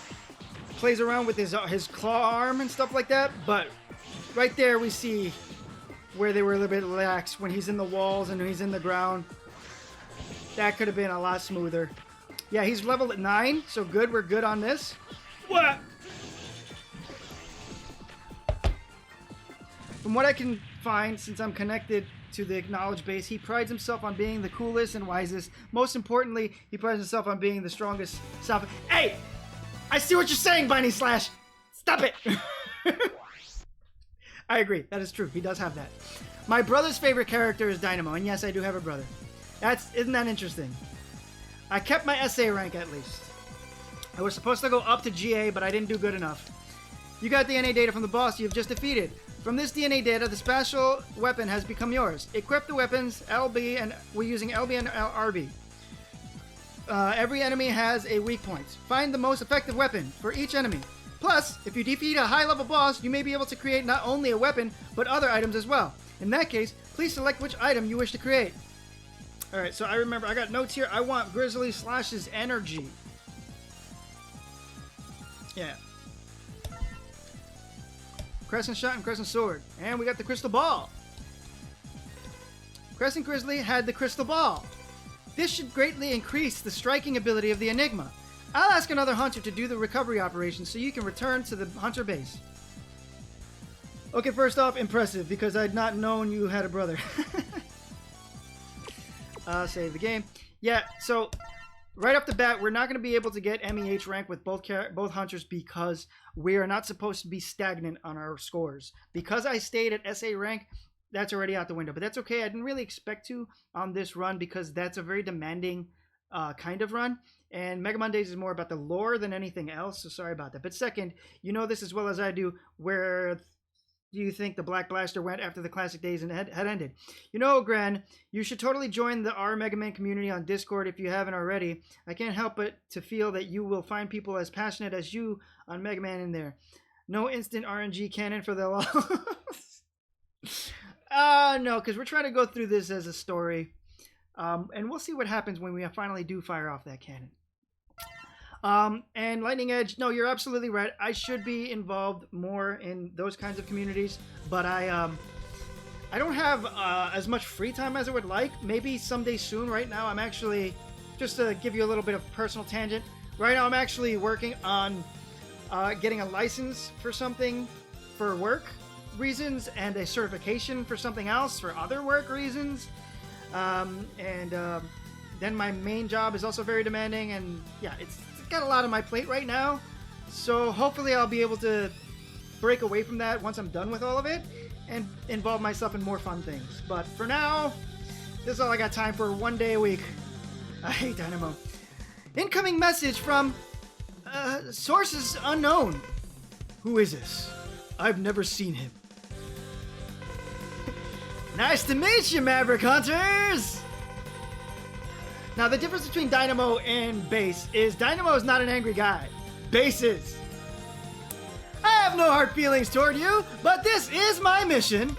plays around with his claw arm and stuff like that. But right there we see where they were a little bit lax when he's in the walls and he's in the ground. That could have been a lot smoother. Yeah, he's leveled at 9, so good. We're good on this. What? From what I can find, since I'm connected to the knowledge base, he prides himself on being the coolest and wisest. Most importantly, he prides himself on being the strongest self. Hey! I see what you're saying, Bunny Slash! Stop it! I agree. That is true. He does have that. My brother's favorite character is Dynamo, and yes, I do have a brother. Isn't that interesting? I kept my SA rank at least. I was supposed to go up to GA, but I didn't do good enough. You got DNA data from the boss you've just defeated. From this DNA data, the special weapon has become yours. Equip the weapons LB, and we're using LB and RB. Every enemy has a weak point. Find the most effective weapon for each enemy. Plus, if you defeat a high-level boss, you may be able to create not only a weapon, but other items as well. In that case, please select which item you wish to create. Alright, so I remember, I got notes here. I want Grizzly Slash's energy. Yeah. Crescent Shot and Crescent Sword. And we got the Crystal Ball. Crescent Grizzly had the Crystal Ball. This should greatly increase the striking ability of the Enigma. I'll ask another hunter to do the recovery operation so you can return to the hunter base. Okay, first off, impressive, because I'd not known you had a brother. Save the game. Yeah, so right off the bat, we're not going to be able to get MEH rank with both hunters because we are not supposed to be stagnant on our scores. Because I stayed at SA rank, that's already out the window. But that's okay. I didn't really expect to on this run because that's a very demanding kind of run. And Mega Mondays is more about the lore than anything else, so sorry about that. But second, you know this as well as I do, where do you think the Black Blaster went after the classic days and had ended? You know, Gren, you should totally join the R Mega Man community on Discord if you haven't already. I can't help but to feel that you will find people as passionate as you on Mega Man in there. No instant RNG cannon for the loss. No, because we're trying to go through this as a story. And we'll see what happens when we finally do fire off that cannon. And Lightning Edge, no, you're absolutely right. I should be involved more in those kinds of communities, but I don't have as much free time as I would like. Maybe someday soon. Right now, I'm actually, just to give you a little bit of personal tangent, right now I'm actually working on getting a license for something for work reasons and a certification for something else for other work reasons. Then my main job is also very demanding, and yeah, it's got a lot on my plate right now, so hopefully I'll be able to break away from that once I'm done with all of it and involve myself in more fun things. But for now, this is all I got time for, one day a week. I hate Dynamo. Incoming message from sources unknown. Who is this? I've never seen him. Nice to meet you, Maverick Hunters! Now, the difference between Dynamo and Base is Dynamo is not an angry guy. Base is. I have no hard feelings toward you, but this is my mission.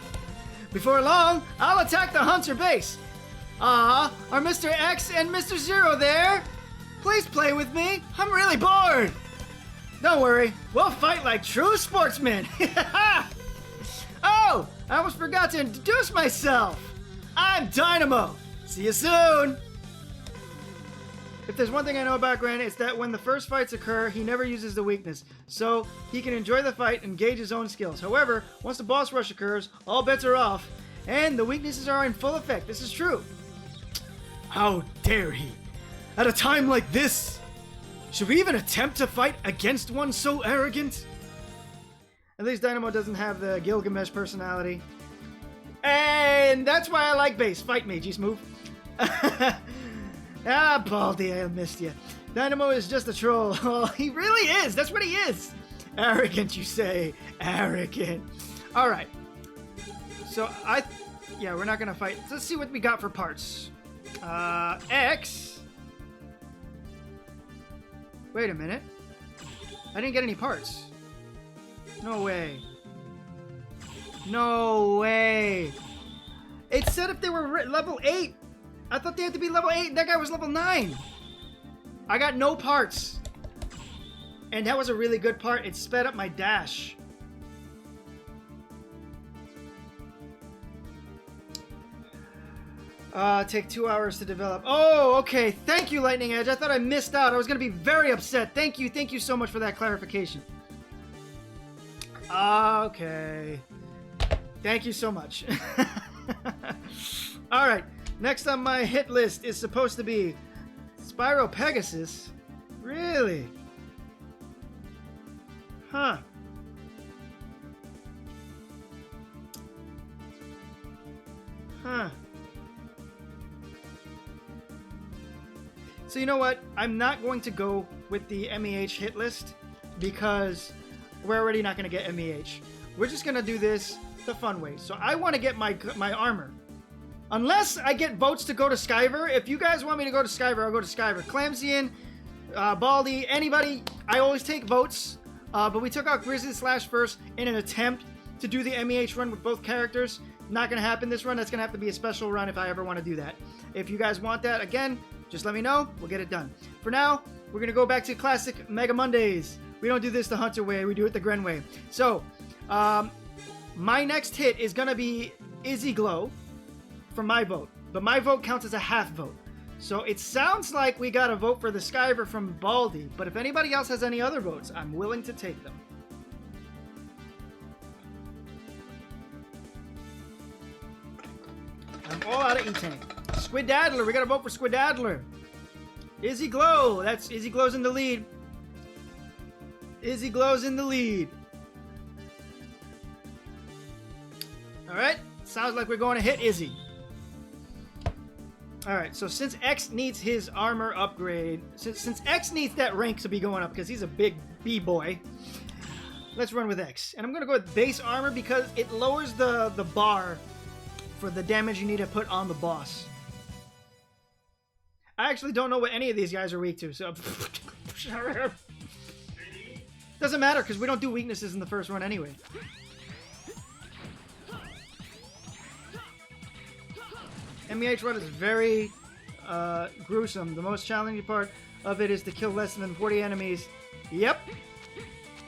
Before long, I'll attack the Hunter base. Are Mr. X and Mr. Zero there? Please play with me. I'm really bored. Don't worry, we'll fight like true sportsmen. Oh, I almost forgot to introduce myself. I'm Dynamo. See you soon. If there's one thing I know about Grant, it's that when the first fights occur, he never uses the weakness, so he can enjoy the fight and gauge his own skills. However, once the boss rush occurs, all bets are off, and the weaknesses are in full effect. This is true. How dare he? At a time like this? Should we even attempt to fight against one so arrogant? At least Dynamo doesn't have the Gilgamesh personality. And that's why I like Base. Fight me, G-Smooth. Ah, Baldy, I missed you. Dynamo is just a troll. Well, he really is. That's what he is. Arrogant, you say. Arrogant. All right. So yeah, we're not gonna fight. Let's see what we got for parts. X. Wait a minute. I didn't get any parts. No way. No way. It said if they were level 8. I thought they had to be level 8. That guy was level 9. I got no parts. And that was a really good part. It sped up my dash. Take 2 hours to develop. Oh, okay. Thank you, Lightning Edge. I thought I missed out. I was going to be very upset. Thank you. Thank you so much for that clarification. Okay. Thank you so much. All right. Next on my hit list is supposed to be Spyro Pegasus. Really? Huh. Huh. So you know what? I'm not going to go with the MEH hit list because we're already not going to get MEH. We're just going to do this the fun way. So I want to get my armor. Unless I get votes to go to Skyver. If you guys want me to go to Skyver, I'll go to Skyver. Clamsian, Baldy, anybody. I always take votes. But we took out Grizzly Slash first in an attempt to do the MEH run with both characters. Not going to happen this run. That's going to have to be a special run if I ever want to do that. If you guys want that, again, just let me know. We'll get it done. For now, we're going to go back to classic Mega Mondays. We don't do this the Hunter way. We do it the Gren way. So, my next hit is going to be Izzy Glow for my vote. But my vote counts as a half vote. So it sounds like we got a vote for the Skyver from Baldy. But if anybody else has any other votes, I'm willing to take them. I'm all out of E-Tank. Squidaddler, we got to vote for Squidaddler. Izzy Glow, that's Izzy Glow's in the lead. Izzy Glow's in the lead. All right, sounds like we're going to hit Izzy. All right, so since X needs his armor upgrade, since X needs that rank to be going up because he's a big B-boy, let's run with X. And I'm going to go with base armor because it lowers the bar for the damage you need to put on the boss. I actually don't know what any of these guys are weak to, so... Doesn't matter, because we don't do weaknesses in the first run anyway. MEH run is very gruesome. The most challenging part of it is to kill less than 40 enemies. Yep.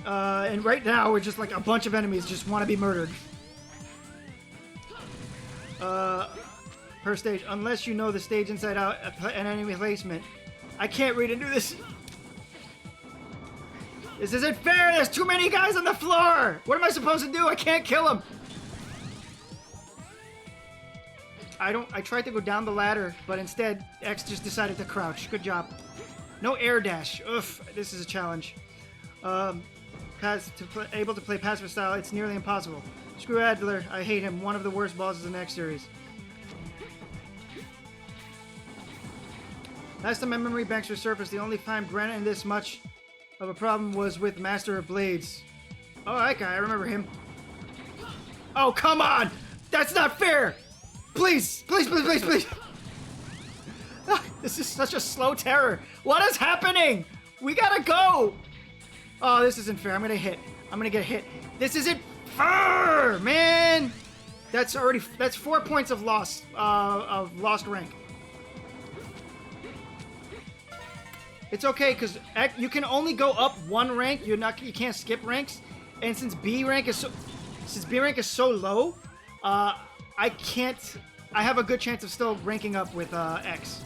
And right now, we're just like a bunch of enemies just want to be murdered. Per stage, unless you know the stage inside out and enemy placement. I can't read and do this. This isn't fair. There's too many guys on the floor. What am I supposed to do? I can't kill them. I tried to go down the ladder, but instead X just decided to crouch. Good job. No air dash. Oof, this is a challenge. Able to play passive style, it's nearly impossible. Screw Adler, I hate him. One of the worst bosses in the X series. Last time my memory banks resurfaced, the only time granted this much of a problem was with Master of Blades. Oh, that guy, I remember him. Oh, come on! That's not fair! Please, please, please, please, please! This is such a slow terror. What is happening? We gotta go! Oh, this isn't fair. I'm gonna get hit. This isn't fair, man! That's 4 points of lost rank. It's okay, because you can only go up one rank. You can't skip ranks. And since B rank is so low, I have a good chance of still ranking up with X.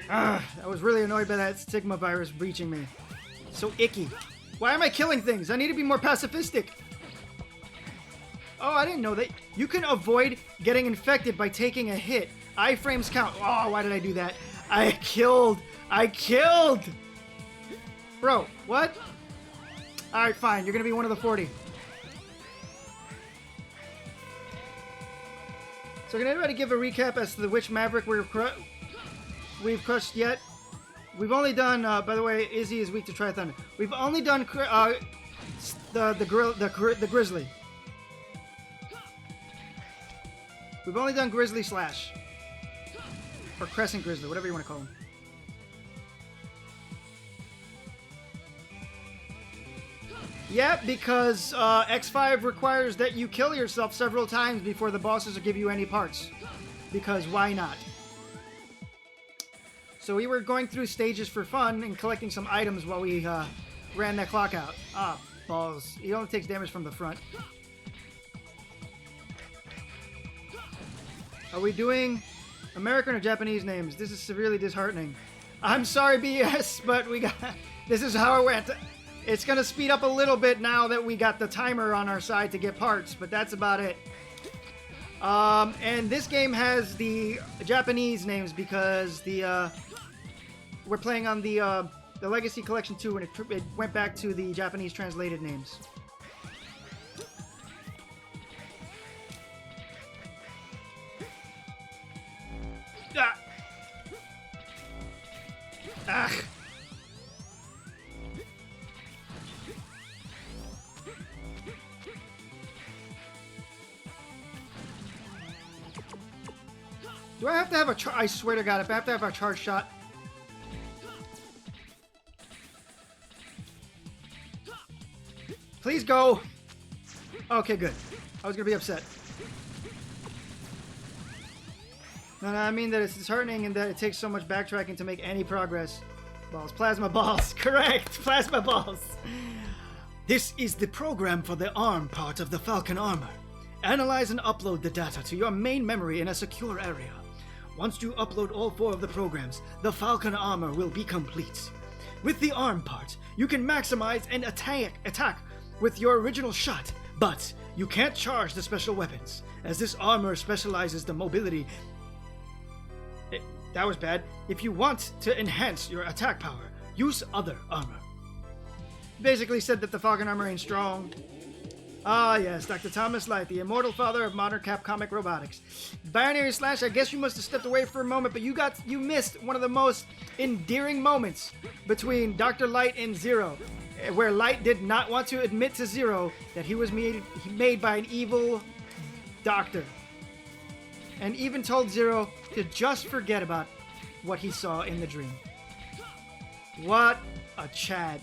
I was really annoyed by that Sigma virus breaching me. So icky. Why am I killing things? I need to be more pacifistic. Oh, I didn't know that. You can avoid getting infected by taking a hit. Iframes count. Oh, why did I do that? I killed. Bro, what? Alright, fine. You're going to be one of the 40. So can anybody give a recap as to which Maverick we've crushed yet? We've only done, by the way, Izzy is weak to Tri-Thunder. We've only done the Grizzly. We've only done Grizzly Slash. Or Crescent Grizzly, whatever you want to call him. Yeah, because X5 requires that you kill yourself several times before the bosses will give you any parts. Because why not? So we were going through stages for fun and collecting some items while we ran that clock out. Ah, balls. He only takes damage from the front. Are we doing American or Japanese names? This is severely disheartening. I'm sorry, BS, but we got... This is how it went. It's going to speed up a little bit now that we got the timer on our side to get parts, but that's about it. And this game has the Japanese names because the we're playing on the Legacy Collection 2 and it went back to the Japanese translated names. Ah. Ah. Do I have to have a I swear to God, if I have to have a charge shot. Please go. Okay, good. I was going to be upset. No, I mean that it's disheartening and that it takes so much backtracking to make any progress. Balls. Plasma balls. Correct. Plasma balls. This is the program for the ARM part of the Falcon armor. Analyze and upload the data to your main memory in a secure area. Once you upload all 4 of the programs, the Falcon armor will be complete. With the ARM part, you can maximize and attack with your original shot, but you can't charge the special weapons, as this armor specializes the mobility. That was bad. If you want to enhance your attack power, use other armor. Basically said that the Falcon armor ain't strong. Ah, yes, Dr. Thomas Light, the immortal father of modern Capcomic robotics. Binary Slash, I guess you must have stepped away for a moment, but you missed one of the most endearing moments between Dr. Light and Zero, where Light did not want to admit to Zero that he was made by an evil doctor. And even told Zero to just forget about what he saw in the dream. What a Chad.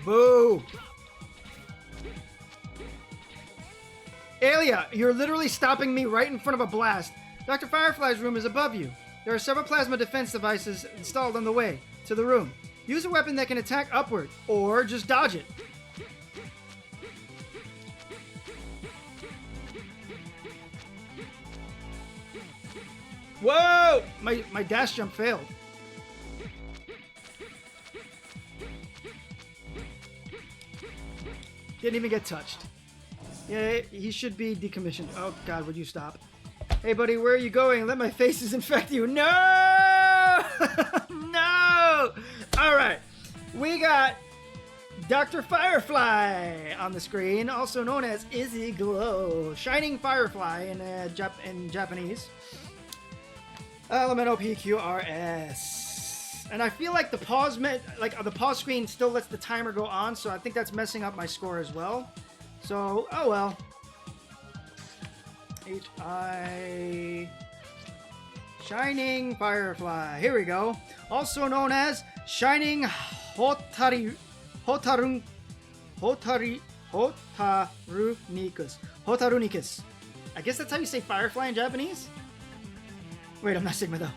Boo! Alia, you're literally stopping me right in front of a blast. Dr. Firefly's room is above you. There are several plasma defense devices installed on the way to the room. Use a weapon that can attack upward, or just dodge it. Whoa! My dash jump failed. Didn't even get touched. Yeah, he should be decommissioned. Oh God, would you stop? Hey buddy, where are you going? Let my faces infect you. No! No! Alright. We got Dr. Firefly on the screen, also known as Izzy Glow. Shining Firefly in Japanese. Elemental PQRS. And I feel like the pause screen still lets the timer go on, so I think that's messing up my score as well. So, oh well. H-I... Shining Firefly. Here we go. Also known as Shining Hotarunicus. Hotarunicus. I guess that's how you say Firefly in Japanese? Wait, I'm not Sigma though.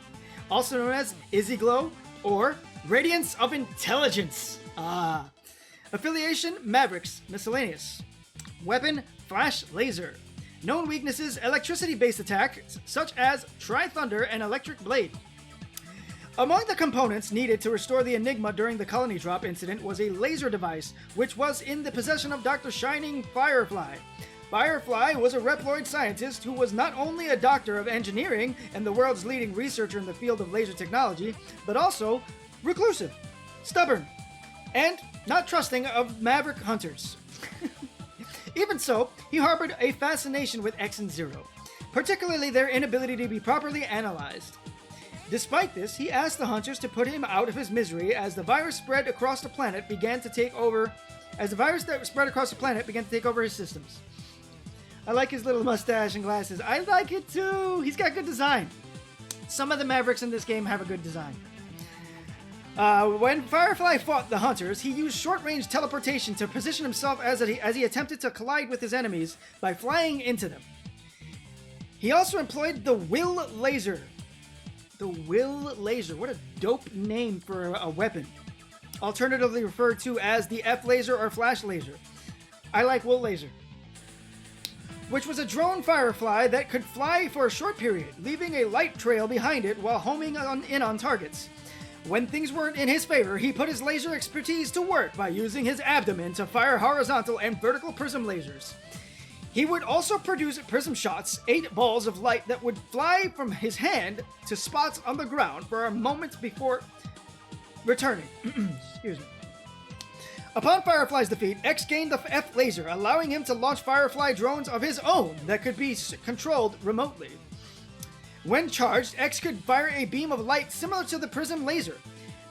Also known as Izzy Glow or Radiance of Intelligence. Affiliation, Mavericks, miscellaneous. Weapon, Flash Laser. Known weaknesses, electricity-based attacks, such as Tri-Thunder and Electric Blade. Among the components needed to restore the Enigma during the Colony Drop incident was a laser device, which was in the possession of Dr. Shining Firefly. Firefly was a Reploid scientist who was not only a doctor of engineering and the world's leading researcher in the field of laser technology, but also reclusive, stubborn, and not trusting of maverick hunters. Even so, he harbored a fascination with X and Zero. particularly their inability to be properly analyzed. Despite this, he asked the hunters to put him out of his misery as the virus spread across the planet began to take over his systems. I like his little mustache and glasses. I like it too. He's got good design. Some of the Mavericks in this game have a good design. When Firefly fought the hunters, he used short-range teleportation to position himself as he attempted to collide with his enemies by flying into them. He also employed the Will Laser. The Will Laser. What a dope name for a weapon. Alternatively referred to as the F Laser or Flash Laser. I like Will Laser. Which was a drone Firefly that could fly for a short period, leaving a light trail behind it while homing in on targets. When things weren't in his favor, he put his laser expertise to work by using his abdomen to fire horizontal and vertical prism lasers. He would also produce prism shots, 8 balls of light that would fly from his hand to spots on the ground for a moment before returning. Excuse me. Upon Firefly's defeat, X gained the F laser, allowing him to launch Firefly drones of his own that could be controlled remotely. When charged, X could fire a beam of light similar to the prism laser.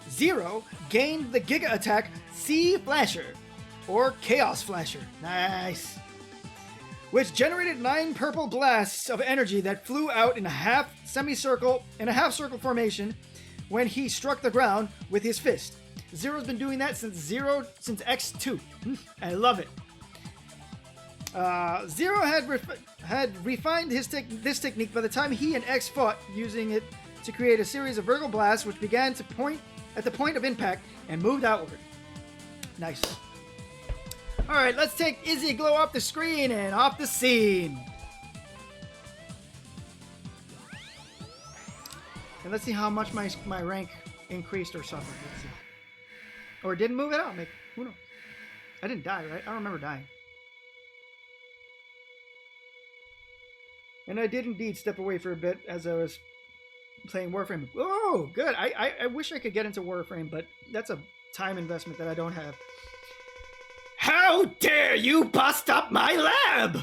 Zero gained the Giga Attack C Flasher, or Chaos Flasher. Nice. Which generated 9 purple blasts of energy that flew out in a half circle formation when he struck the ground with his fist. Zero's been doing that since X2. I love it. Zero had refined this technique by the time he and X fought, using it to create a series of vertical blasts which began to point at the point of impact and moved outward. Nice. Alright, let's take Izzy Glow off the screen and off the scene. And let's see how much my rank increased or suffered. Let's see. Or didn't move it out. Who knows? I didn't die, right? I don't remember dying. And I did indeed step away for a bit as I was playing Warframe. Oh, good. I wish I could get into Warframe, but that's a time investment that I don't have. How dare you bust up my lab!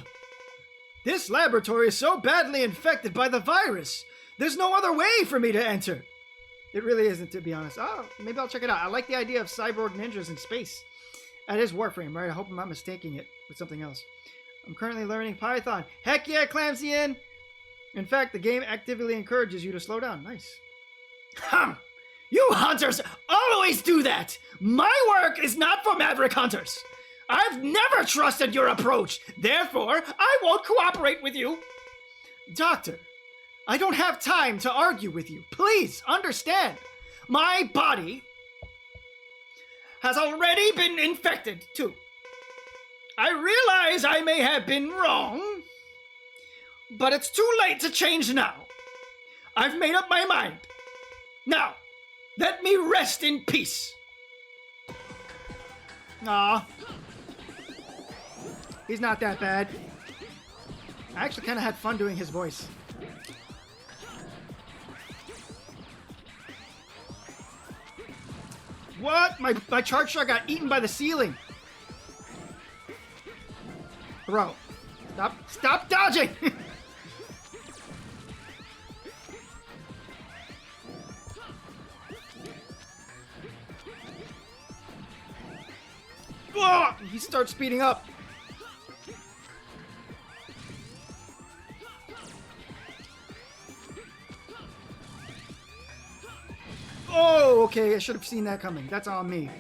This laboratory is so badly infected by the virus. There's no other way for me to enter. It really isn't, to be honest. Oh, maybe I'll check it out. I like the idea of cyborg ninjas in space. That is Warframe, right? I hope I'm not mistaking it with something else. I'm currently learning Python. Heck yeah, Clamsian! In fact, the game actively encourages you to slow down. Nice. You hunters always do that! My work is not for Maverick hunters! I've never trusted your approach! Therefore, I won't cooperate with you! Doctor, I don't have time to argue with you. Please, understand. My body has already been infected, too. I realize I may have been wrong, but it's too late to change now. I've made up my mind. Now, let me rest in peace. Aw. He's not that bad. I actually kind of had fun doing his voice. What? My charge shot got eaten by the ceiling. Bro, stop dodging! Whoa! He starts speeding up. Oh, okay, I should have seen that coming. That's on me.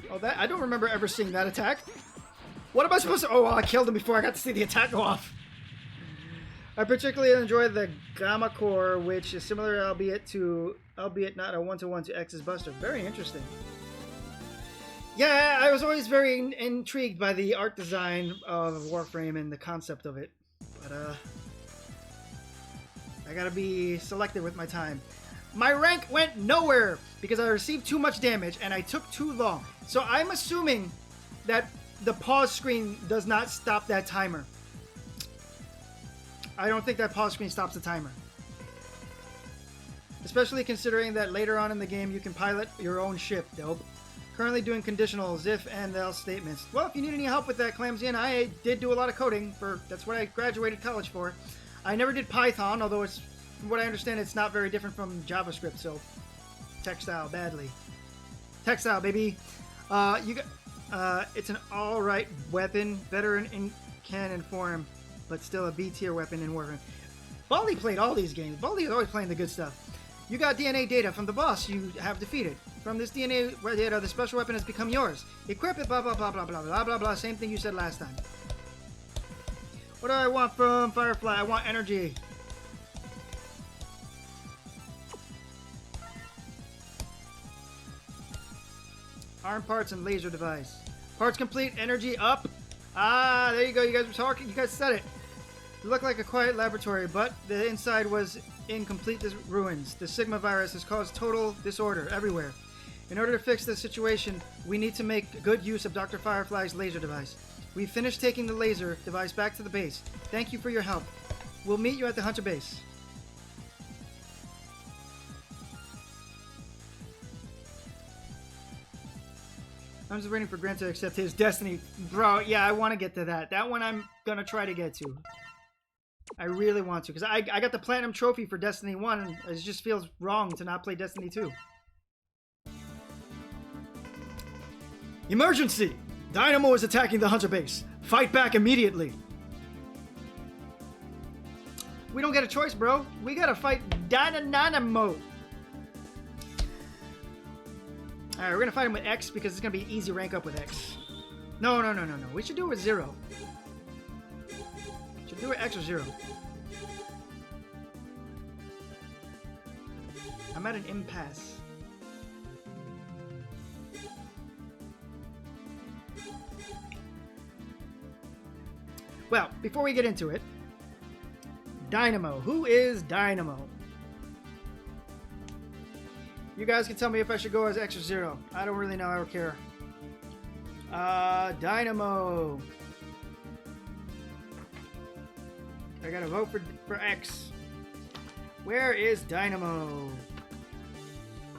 Oh, that I don't remember ever seeing that attack. What am I supposed to... Oh, well, I killed him before I got to see the attack go off. I particularly enjoyed the Gamma Core, which is similar, albeit not a one-to-one to X's Buster. Very interesting. Yeah, I was always very intrigued by the art design of Warframe and the concept of it. But, I gotta be selective with my time. My rank went nowhere because I received too much damage and I took too long. So I'm assuming that the pause screen does not stop that timer. I don't think that pause screen stops the timer. Especially considering that later on in the game you can pilot your own ship, dope. Currently doing conditionals, if and else statements. Well, if you need any help with that, Clamsy, and I did do a lot of coding that's what I graduated college for. I never did Python, although it's, from what I understand, it's not very different from JavaScript, so textile, badly. Textile, baby. It's an alright weapon, better in cannon form, but still a B tier weapon in Warframe. Baldy played all these games. Baldy is always playing the good stuff. You got DNA data from the boss you have defeated. From this DNA data, the special weapon has become yours. Equip it, blah, blah, blah, blah, blah, blah, blah, blah. Same thing you said last time. What do I want from Firefly? I want energy. Arm parts and laser device. Parts complete, energy up. Ah, there you go. You guys were talking. You guys said it. It looked like a quiet laboratory, but the inside was in complete ruins. The Sigma virus has caused total disorder everywhere. In order to fix this situation, we need to make good use of Dr. Firefly's laser device. We've finished taking the laser device back to the base. Thank you for your help. We'll meet you at the Hunter base. I'm just waiting for Grant to accept his destiny. Bro, yeah, I want to get to that. That one I'm going to try to get to. I really want to, because I got the Platinum Trophy for Destiny 1, and it just feels wrong to not play Destiny 2. Emergency! Dynamo is attacking the Hunter base. Fight back immediately. We don't get a choice, bro. We gotta fight Dynamo. Alright, we're gonna fight him with X because it's gonna be easy rank up with X. No. We should do it with 0. Should do it X or 0. I'm at an impasse. Well, before we get into it, Dynamo. Who is Dynamo? You guys can tell me if I should go as X or 0. I don't really know. I don't care. Dynamo. I gotta vote for X. Where is Dynamo?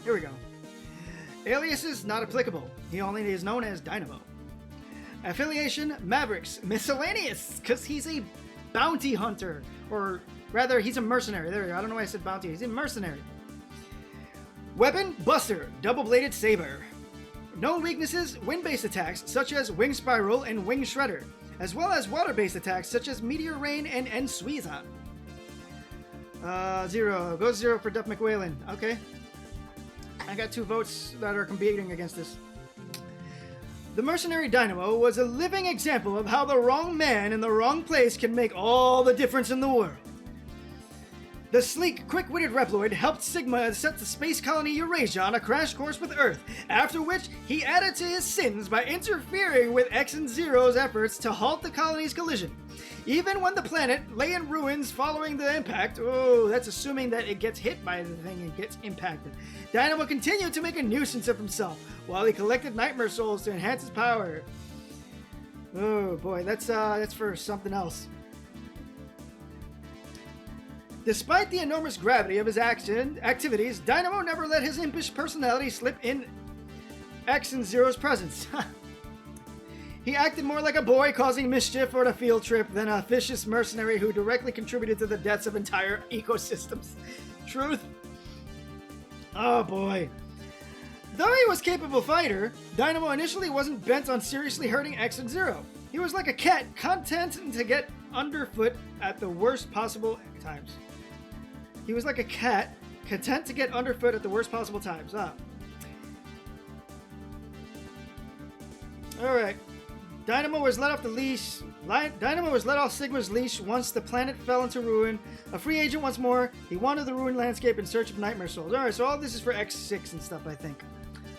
Here we go. Aliases not applicable. He only is known as Dynamo. Affiliation Mavericks. Miscellaneous, because he's a bounty hunter. Or rather, he's a mercenary. There we go. I don't know why I said bounty. He's a mercenary. Weapon Buster. Double-bladed saber. Known weaknesses, wind-based attacks such as Wing Spiral and Wing Shredder, as well as water-based attacks such as Meteor Rain and Ensuiza. 0. Goes 0 for Duff McWhalen. Okay. I got 2 votes that are competing against this. The mercenary Dynamo was a living example of how the wrong man in the wrong place can make all the difference in the world. The sleek, quick-witted Reploid helped Sigma set the space colony Eurasia on a crash course with Earth, after which he added to his sins by interfering with X and Zero's efforts to halt the colony's collision. Even when the planet lay in ruins following the impact, oh, that's assuming that it gets hit by the thing and gets impacted, Dynamo continued to make a nuisance of himself, while he collected nightmare souls to enhance his power. Oh boy, that's for something else. Despite the enormous gravity of his activities, Dynamo never let his impish personality slip in X and Zero's presence. He acted more like a boy causing mischief on a field trip than a vicious mercenary who directly contributed to the deaths of entire ecosystems. Truth? Oh boy. Though he was a capable fighter, Dynamo initially wasn't bent on seriously hurting X and Zero. He was like a cat, content to get underfoot at the worst possible times. He was like a cat, content to get underfoot at the worst possible times. Alright. Dynamo was let off the leash. Dynamo was let off Sigma's leash once the planet fell into ruin. A free agent once more, he wandered the ruined landscape in search of nightmare souls. Alright, so all this is for X6 and stuff, I think.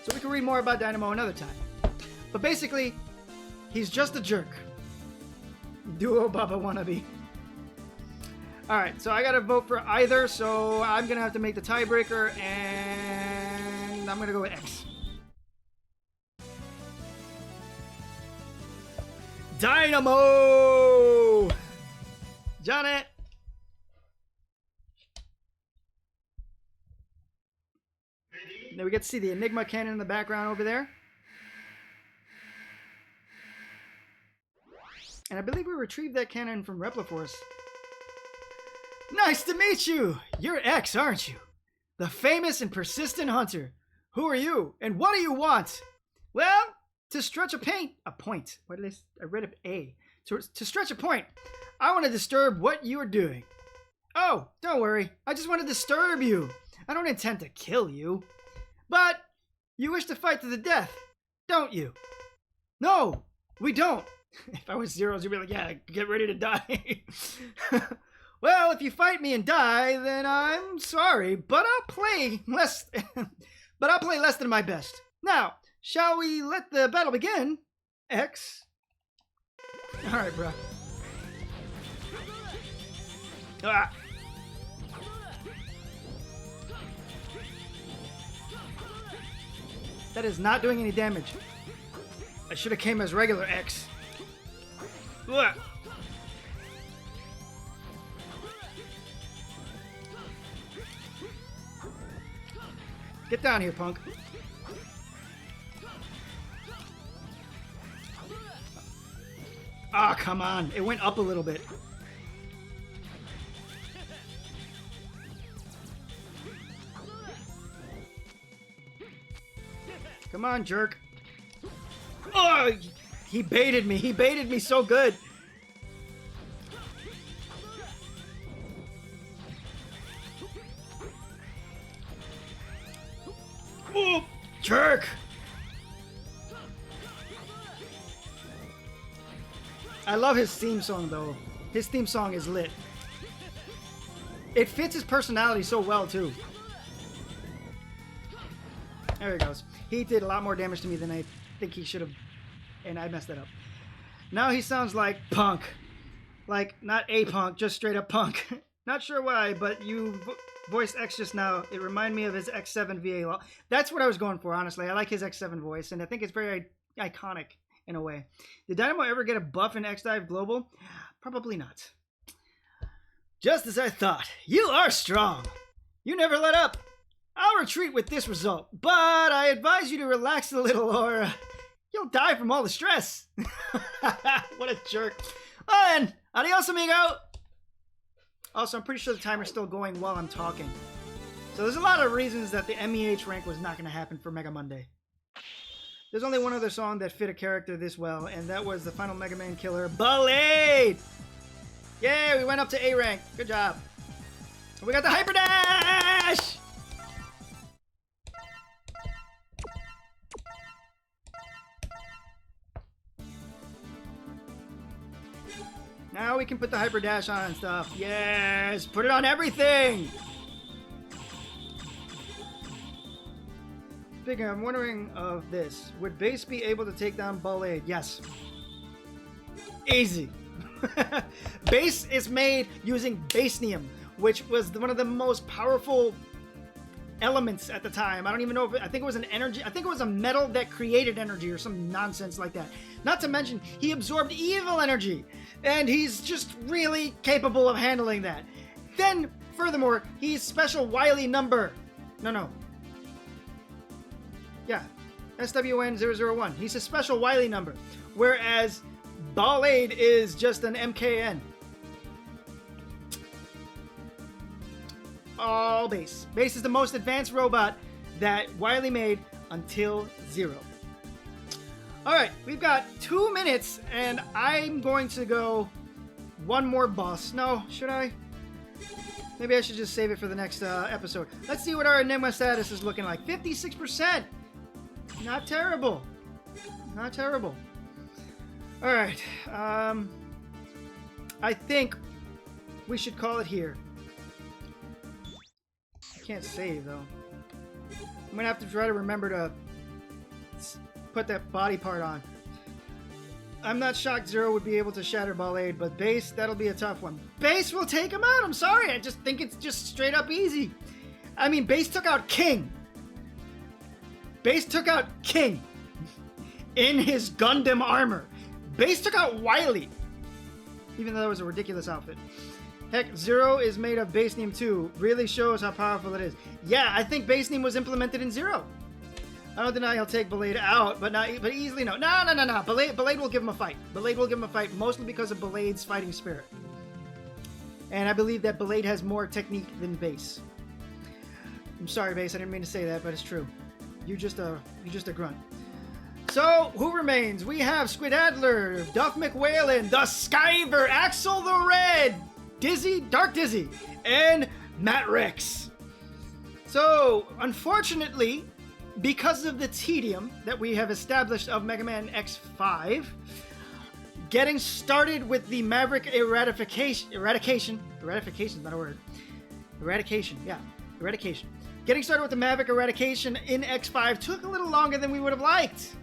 So we can read more about Dynamo another time. But basically, he's just a jerk. Duo Baba wannabe. Alright, so I gotta vote for either, so I'm gonna have to make the tiebreaker, and I'm gonna go with X. Dynamo! Janet! Now we get to see the Enigma cannon in the background over there. And I believe we retrieved that cannon from Repliforce. Nice to meet you! You're X, aren't you? The famous and persistent hunter. Who are you, and what do you want? Well, to stretch a point. What did I read it A. To stretch a point, I want to disturb what you are doing. Oh, don't worry. I just want to disturb you. I don't intend to kill you. But you wish to fight to the death, don't you? No, we don't. If I was Zeros, you'd be like, yeah, get ready to die. Well, if you fight me and die, then I'm sorry, but I'll play less. But I'll play less than my best. Now, shall we let the battle begin? X. All right, bro. Ah. That is not doing any damage. I should have came as regular X. Ugh. Get down here, punk. Ah, come on. It went up a little bit. Come on, jerk. Oh, he baited me. He baited me so good. Oh, jerk. I love his theme song, though. His theme song is lit. It fits his personality so well, too. There he goes. He did a lot more damage to me than I think he should have, and I messed that up. Now he sounds like punk. Like, not a punk, just straight up punk. Not sure why, but you voiced X just now. It reminded me of his X7 VA. That's what I was going for, honestly. I like his X7 voice, and I think it's very iconic in a way. Did Dynamo ever get a buff in X-Dive Global? Probably not. Just as I thought. You are strong. You never let up. I'll retreat with this result, but I advise you to relax a little or you'll die from all the stress. What a jerk. Well then, adios amigo. Also, I'm pretty sure the timer's still going while I'm talking. So there's a lot of reasons that the MEH rank was not going to happen for Mega Monday. There's only one other song that fit a character this well, and that was the final Mega Man killer, Blade! Yay, we went up to A rank. Good job. We got the Hyper Dash! Now we can put the Hyper Dash on and stuff. Yes! Put it on everything! Speaking, I'm wondering of this. Would Base be able to take down Blade? Yes. Easy. Base is made using Basenium, which was one of the most powerful elements at the time. I don't even know if I think it was an energy. I think it was a metal that created energy or some nonsense like that. Not to mention, he absorbed evil energy, and he's just really capable of handling that. Then, furthermore, he's special Wily number. No. Yeah, SWN001. He's a special Wily number, whereas Blade is just an MKN. All Base. Base is the most advanced robot that Wily made until Zero. Alright, we've got 2 minutes, and I'm going to go one more boss. No, should I? Maybe I should just save it for the next episode. Let's see what our Enigma status is looking like. 56%! Not terrible. Not terrible. Alright, I think we should call it here. I can't save, though. I'm gonna have to try to remember to put that body part on. I'm not shocked Zero would be able to shatter Blade, but Base, that'll be a tough one. Base will take him out, I'm sorry, I just think it's just straight up easy. I mean, Base took out King. Base took out King in his Gundam armor. Base took out Wily, even though that was a ridiculous outfit. Heck, Zero is made of Basenium too. Really shows how powerful it is. Yeah, I think Basenium was implemented in Zero. I don't deny he'll take Blade out, but easily no. No. Blade will give him a fight. Blade will give him a fight, mostly because of Blade's fighting spirit. And I believe that Blade has more technique than Base. I'm sorry, Base. I didn't mean to say that, but it's true. You're just a grunt. So, who remains? We have Squid Adler, Duff McWhalen, the Skyver, Axel the Red, Dizzy, Dark Dizzy, and Matt Rex. So, unfortunately, because of the tedium that we have established of Mega Man X5, getting started with the Maverick eradication is not a word. Eradication. Getting started with the Maverick eradication in X5 took a little longer than we would have liked.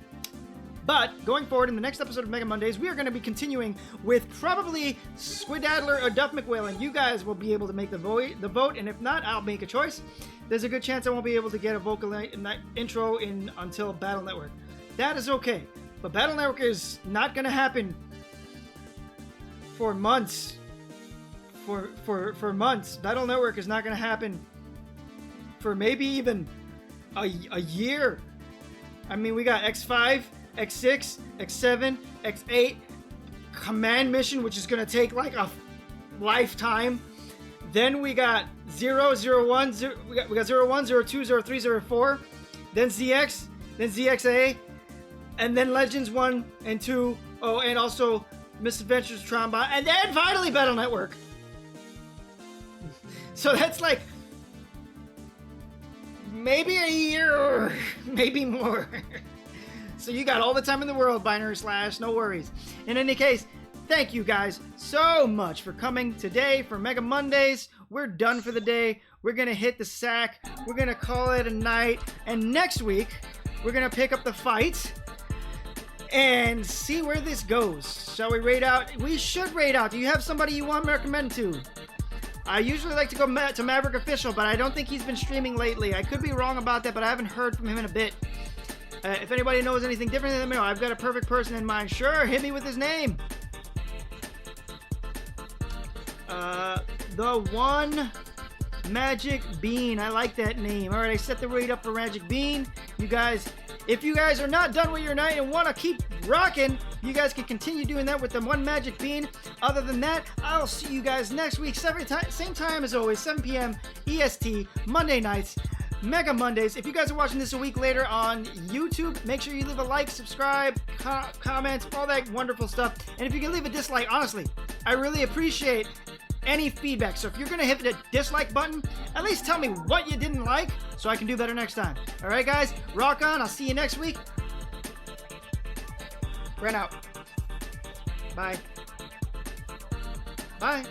But going forward in the next episode of Mega Mondays, we are going to be continuing with probably Squid Adler or Duff McWhalen. You guys will be able to make the vote, and if not, I'll make a choice. There's a good chance I won't be able to get a vocal intro in until Battle Network. That is okay, but Battle Network is not going to happen for months. For months, Battle Network is not going to happen for maybe even a year. I mean, we got X5. X6, X7, X8, command mission, which is going to take like a lifetime. Then we got 0, 0, 1, 0, we got 0, 1, 0, 2, 0, 3, 0, 4. Then ZX, then ZXA, and then Legends 1 and 2. Oh, and also Misadventures Trombot, and then finally Battle Network. So that's like maybe a year, maybe more. So you got all the time in the world, Binary Slash, no worries. In any case, thank you guys so much for coming today for Mega Mondays. We're done for the day. We're going to hit the sack. We're going to call it a night. And next week, we're going to pick up the fight and see where this goes. Shall we raid out? We should raid out. Do you have somebody you want me to recommend to? I usually like to go to Maverick Official, but I don't think he's been streaming lately. I could be wrong about that, but I haven't heard from him in a bit. If anybody knows anything different, let me know. I've got a perfect person in mind. Sure, hit me with his name. The One Magic Bean. I like that name. All right, I set the rate up for Magic Bean. You guys, if you guys are not done with your night and want to keep rocking, you guys can continue doing that with the One Magic Bean. Other than that, I'll see you guys next week. Same time as always, 7 p.m. EST, Monday nights. Mega Mondays. If you guys are watching this a week later on YouTube, make sure you leave a like, subscribe, comment, all that wonderful stuff. And if you can leave a dislike, honestly, I really appreciate any feedback. So if you're going to hit the dislike button, at least tell me what you didn't like so I can do better next time. All right, guys, rock on. I'll see you next week. Ren out. Bye. Bye.